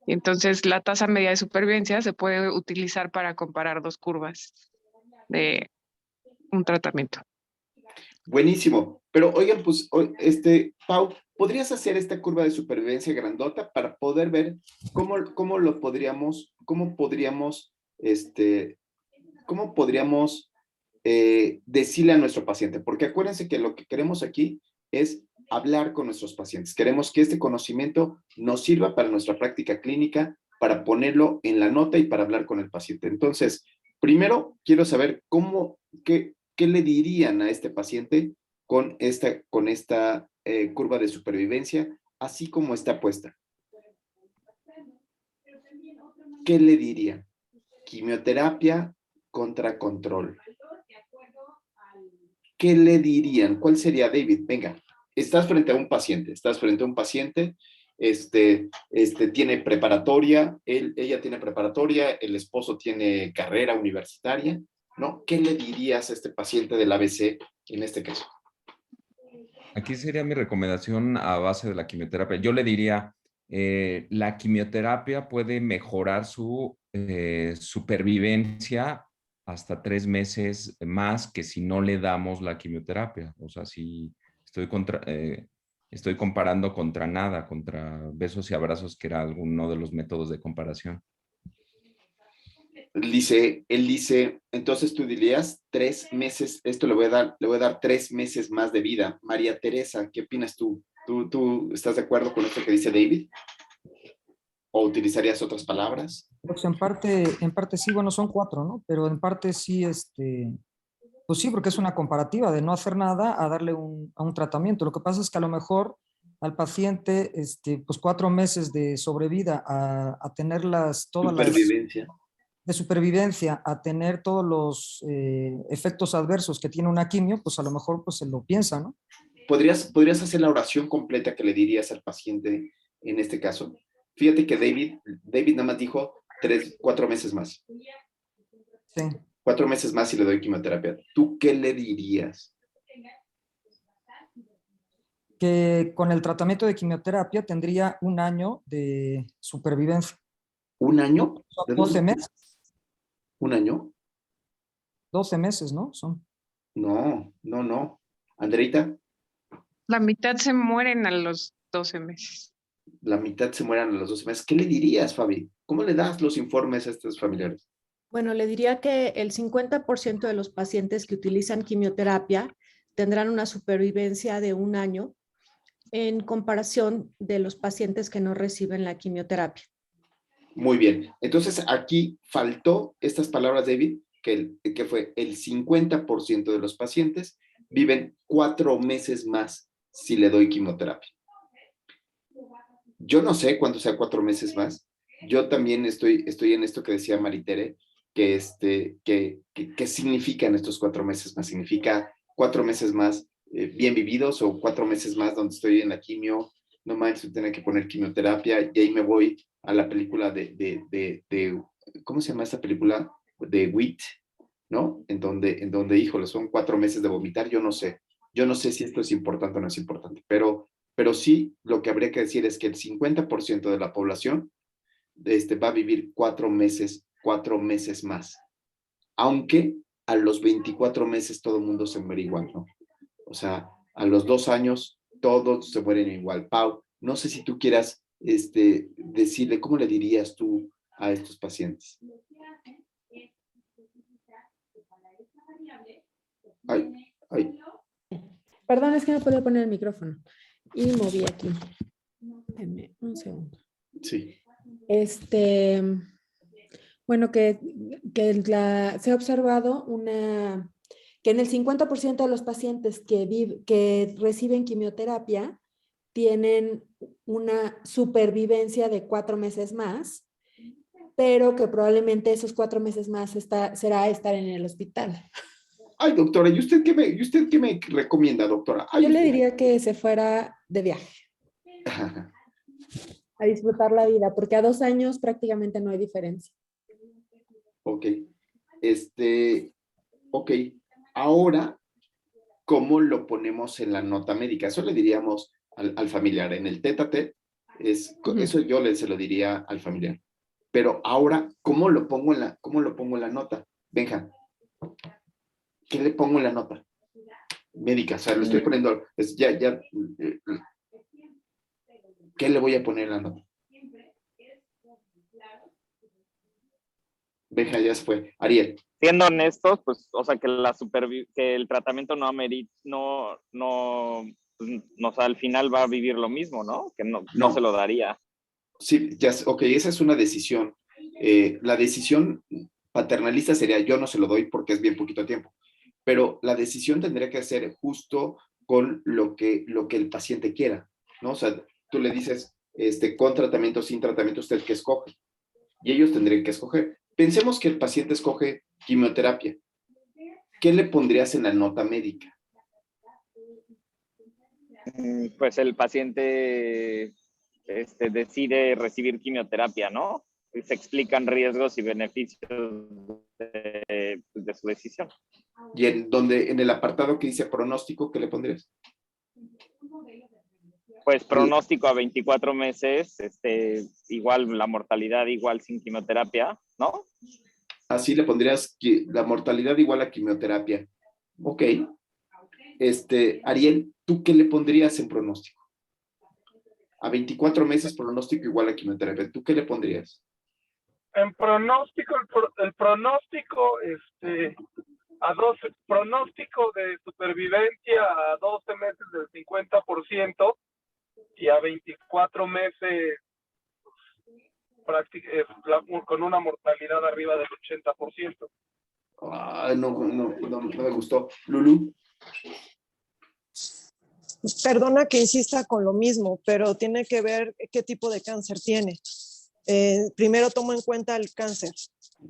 Y entonces la tasa media de supervivencia se puede utilizar para comparar dos curvas de un tratamiento. Buenísimo. Pero oigan, pues, Pau, ¿podrías hacer esta curva de supervivencia grandota para poder ver cómo podríamos decirle a nuestro paciente? Porque acuérdense que lo que queremos aquí es hablar con nuestros pacientes. Queremos que este conocimiento nos sirva para nuestra práctica clínica, para ponerlo en la nota y para hablar con el paciente. Entonces, primero quiero saber qué le dirían a este paciente con esta curva de supervivencia, así como está puesta. ¿Qué le dirían? Quimioterapia contra control. ¿Qué le dirían? ¿Cuál sería, David? Venga, estás frente a un paciente, tiene preparatoria, ella tiene preparatoria, el esposo tiene carrera universitaria, ¿no? ¿Qué le dirías a este paciente del ABC en este caso? Aquí sería mi recomendación a base de la quimioterapia. Yo le diría, la quimioterapia puede mejorar su supervivencia hasta 3 meses más que si no le damos la quimioterapia. O sea, si estoy comparando contra nada, contra besos y abrazos, que era alguno de los métodos de comparación. Él dice, entonces tú dirías 3 meses, esto le voy a dar 3 meses más de vida. María Teresa, ¿qué opinas tú? ¿Tú estás de acuerdo con esto que dice David? ¿O utilizarías otras palabras? Pues en parte sí, bueno, son 4, ¿no? Pero en parte sí, pues sí, porque es una comparativa de no hacer nada a darle a un tratamiento. Lo que pasa es que a lo mejor al paciente, pues 4 meses de sobrevida a tener todas las Supervivencia. de supervivencia, a tener todos los efectos adversos que tiene una quimio, pues a lo mejor pues se lo piensa, ¿no? ¿Podrías hacer la oración completa que le dirías al paciente en este caso? Fíjate que David nada más dijo 4 meses más. Sí. 4 meses más y le doy quimioterapia. ¿Tú qué le dirías? Que con el tratamiento de quimioterapia tendría 1 año de supervivencia. ¿1 año? 12 meses. ¿1 año? 12 meses, ¿no? Son. No. Andreita. La mitad se mueren a los 12 meses. La mitad se mueran a los 12 meses. ¿Qué le dirías, Fabi? ¿Cómo le das los informes a estos familiares? Bueno, le diría que el 50% de los pacientes que utilizan quimioterapia tendrán una supervivencia de 1 año en comparación de los pacientes que no reciben la quimioterapia. Muy bien. Entonces, aquí faltó estas palabras, David, que fue el 50% de los pacientes viven 4 meses más si le doy quimioterapia. Yo no sé cuánto sea 4 meses más. Yo también estoy en esto que decía Maritere, que significan estos 4 meses más. ¿Significa 4 meses más bien vividos o 4 meses más donde estoy en la quimio? No manches, tener que poner quimioterapia y ahí me voy a la película ¿cómo se llama esta película? De WIT, ¿no? En donde, híjole, son 4 meses de vomitar. Yo no sé si esto es importante o no es importante, pero sí lo que habría que decir es que el 50% de la población va a vivir 4 meses más. Aunque a los 24 meses todo el mundo se muere igual, ¿no? O sea, a los 2 años todos se mueren igual. Pau, no sé si tú quieras decirle, ¿cómo le dirías tú a estos pacientes? Ay. Perdón, es que no podía poner el micrófono y moví aquí. Deme un segundo. Sí. Bueno, se ha observado que en el 50% de los pacientes que reciben quimioterapia tienen una supervivencia de 4 meses más, pero que probablemente esos 4 meses más será estar en el hospital. Ay, doctora, ¿y usted qué me recomienda, doctora? Ay, yo le diría que se fuera de viaje. A disfrutar la vida, porque a 2 años prácticamente no hay diferencia. Ok. Ok. Ahora, ¿cómo lo ponemos en la nota médica? Eso le diríamos al familiar. En el tete-a-tete, eso yo se lo diría al familiar. Pero ahora, ¿cómo lo pongo en la nota? Benja, ¿qué le pongo en la nota médica? O sea, le estoy poniendo, ¿qué le voy a poner en la nota? Benja, ya se fue. Ariel. Siendo honestos, pues, o sea, que el tratamiento o sea, al final va a vivir lo mismo, ¿no? Que no se lo daría. Sí, ok, esa es una decisión. La decisión paternalista sería, yo no se lo doy porque es bien poquito tiempo, pero la decisión tendría que ser justo con lo que el paciente quiera, ¿no? O sea, tú le dices, con tratamiento, sin tratamiento, ¿usted qué escoge? Y ellos tendrían que escoger. Pensemos que el paciente escoge quimioterapia. ¿Qué le pondrías en la nota médica? Pues el paciente decide recibir quimioterapia, ¿no? Y se explican riesgos y beneficios de su decisión. Y en el apartado que dice pronóstico, ¿qué le pondrías? Pues pronóstico a 24 meses, igual la mortalidad igual sin quimioterapia, ¿no? Así le pondrías la mortalidad igual a quimioterapia. Ok. Ariel, ¿tú qué le pondrías en pronóstico? A 24 meses pronóstico igual a quimioterapia. ¿Tú qué le pondrías? En pronóstico, el pronóstico, pronóstico de supervivencia a 12 meses del 50% y a 24 meses con una mortalidad arriba del 80%. No me gustó. Lulu. Perdona que insista con lo mismo, pero tiene que ver qué tipo de cáncer tiene. Primero tomo en cuenta el cáncer,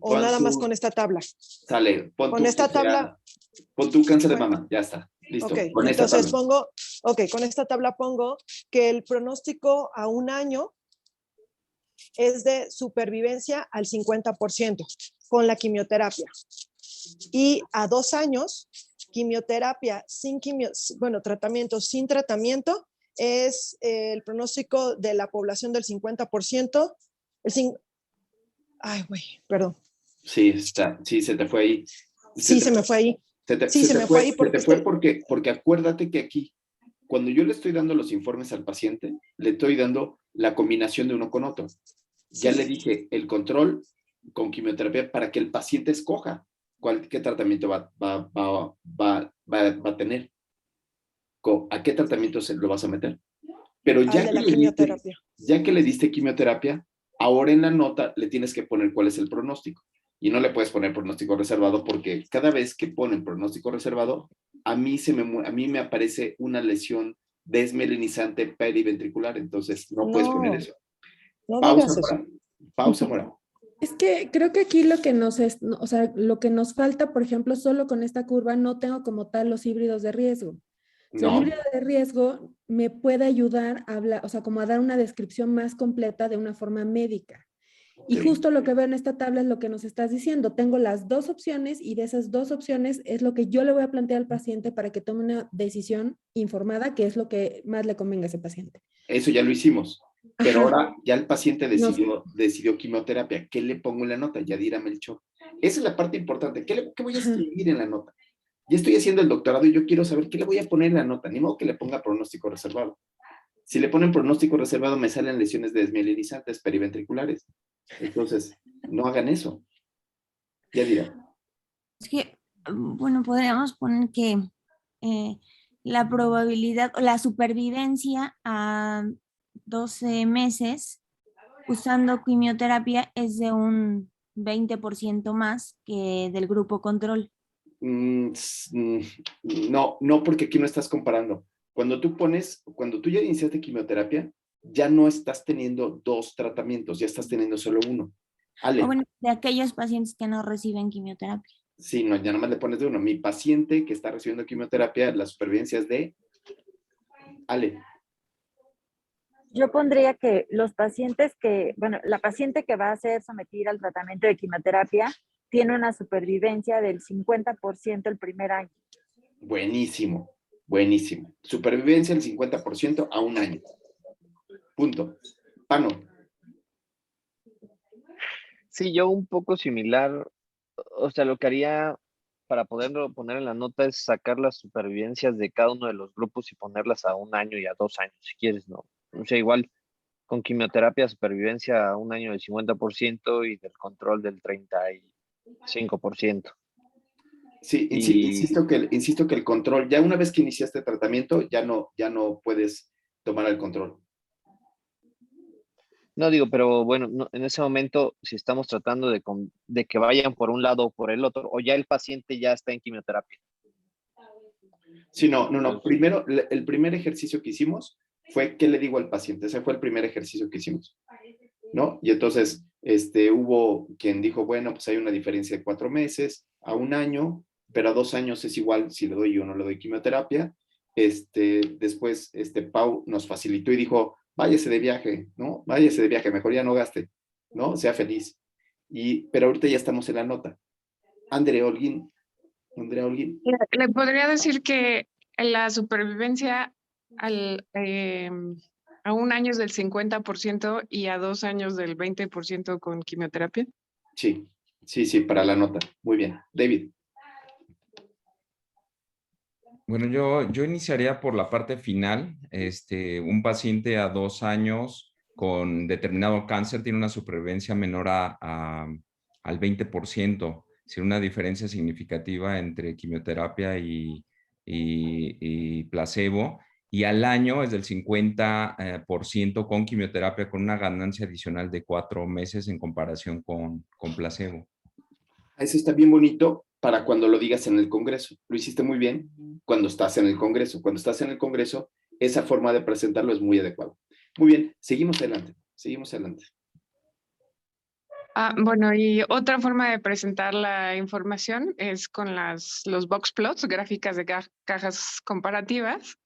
o nada más con esta tabla. Sale, Con esta tabla. Pon tu cáncer de mama, ya está, listo. Ok, entonces con esta tabla pongo que el pronóstico a un año es de supervivencia al 50% con la quimioterapia. Y a 2 años, quimioterapia tratamiento sin tratamiento, es el pronóstico de la población del 50%. Ay, güey, perdón. Sí, se te fue ahí. Se me fue ahí. Se me fue ahí porque acuérdate que aquí, cuando yo le estoy dando los informes al paciente, le estoy dando la combinación de uno con otro. Ya le dije el control con quimioterapia para que el paciente escoja qué tratamiento va a tener. ¿A qué tratamiento lo vas a meter? Pero ya que le diste quimioterapia, ahora en la nota le tienes que poner cuál es el pronóstico. Y no le puedes poner pronóstico reservado porque cada vez que ponen pronóstico reservado, a mí me aparece una lesión desmelinizante periventricular. Entonces, no puedes poner eso. No Pausa, Mora. Es que creo que aquí lo que nos falta, por ejemplo, solo con esta curva no tengo como tal los híbridos de riesgo. El híbrido de riesgo me puede ayudar a hablar, como a dar una descripción más completa de una forma médica. Y justo lo que veo en esta tabla es lo que nos estás diciendo. Tengo las dos opciones y de esas dos opciones es lo que yo le voy a plantear al paciente para que tome una decisión informada, que es lo que más le convenga a ese paciente. Eso ya lo hicimos. Pero ahora ya el paciente decidió quimioterapia. ¿Qué le pongo en la nota? Yadira Melchor. Esa es la parte importante. ¿Qué voy a escribir en la nota? Ya estoy haciendo el doctorado y yo quiero saber qué le voy a poner en la nota. Ni modo que le ponga pronóstico reservado. Si le ponen pronóstico reservado, me salen lesiones desmielinizantes periventriculares. Entonces, no hagan eso. Yadira. Es que, podríamos poner que la probabilidad o la supervivencia a 12 meses usando quimioterapia es de un 20% más que del grupo control. No, porque aquí no estás comparando. Cuando tú ya iniciaste quimioterapia, ya no estás teniendo 2 tratamientos, ya estás teniendo solo uno. Ale. De aquellos pacientes que no reciben quimioterapia. Sí, no, ya nomás le pones de uno. Mi paciente que está recibiendo quimioterapia, la supervivencia es de... Ale. Yo pondría que los pacientes la paciente que va a ser sometida al tratamiento de quimioterapia tiene una supervivencia del 50% el primer año. Buenísimo. Supervivencia del 50% a un año. Punto. Pano. Sí, yo un poco similar. O sea, lo que haría para poderlo poner en la nota es sacar las supervivencias de cada uno de los grupos y ponerlas a 1 año y a 2 años, si quieres, ¿no? O sea, igual con quimioterapia, supervivencia a 1 año del 50% y del control del 35%. Sí, insisto que el control, ya una vez que iniciaste tratamiento, ya no puedes tomar el control. No digo, pero bueno, en ese momento, si estamos tratando de que vayan por un lado o por el otro, o ya el paciente ya está en quimioterapia. Sí, no. Primero, el primer ejercicio que hicimos fue ¿qué le digo al paciente? Ese fue el primer ejercicio que hicimos, ¿no? Y entonces, hubo quien dijo, bueno, pues hay una diferencia de 4 meses a 1 año, pero a 2 años es igual si le doy o no le doy quimioterapia. Después, Pau nos facilitó y dijo, váyase de viaje, ¿no? Váyase de viaje, mejor ya no gaste, ¿no? Sea feliz. Pero ahorita ya estamos en la nota. Andrea Holguín. Le podría decir que la supervivencia A 1 año es del 50% y a 2 años del 20% con quimioterapia. Sí, sí, para la nota. Muy bien. David. Bueno, yo iniciaría por la parte final. Un paciente a 2 años con determinado cáncer tiene una supervivencia menor al 20%, sin una diferencia significativa entre quimioterapia y placebo. Y al año es del 50% con quimioterapia, con una ganancia adicional de 4 meses en comparación con placebo. Eso está bien bonito para cuando lo digas en el Congreso. Lo hiciste muy bien cuando estás en el Congreso. Cuando estás en el Congreso, esa forma de presentarlo es muy adecuada. Muy bien, seguimos adelante. Bueno, y otra forma de presentar la información es con los box plots, gráficas de cajas comparativas.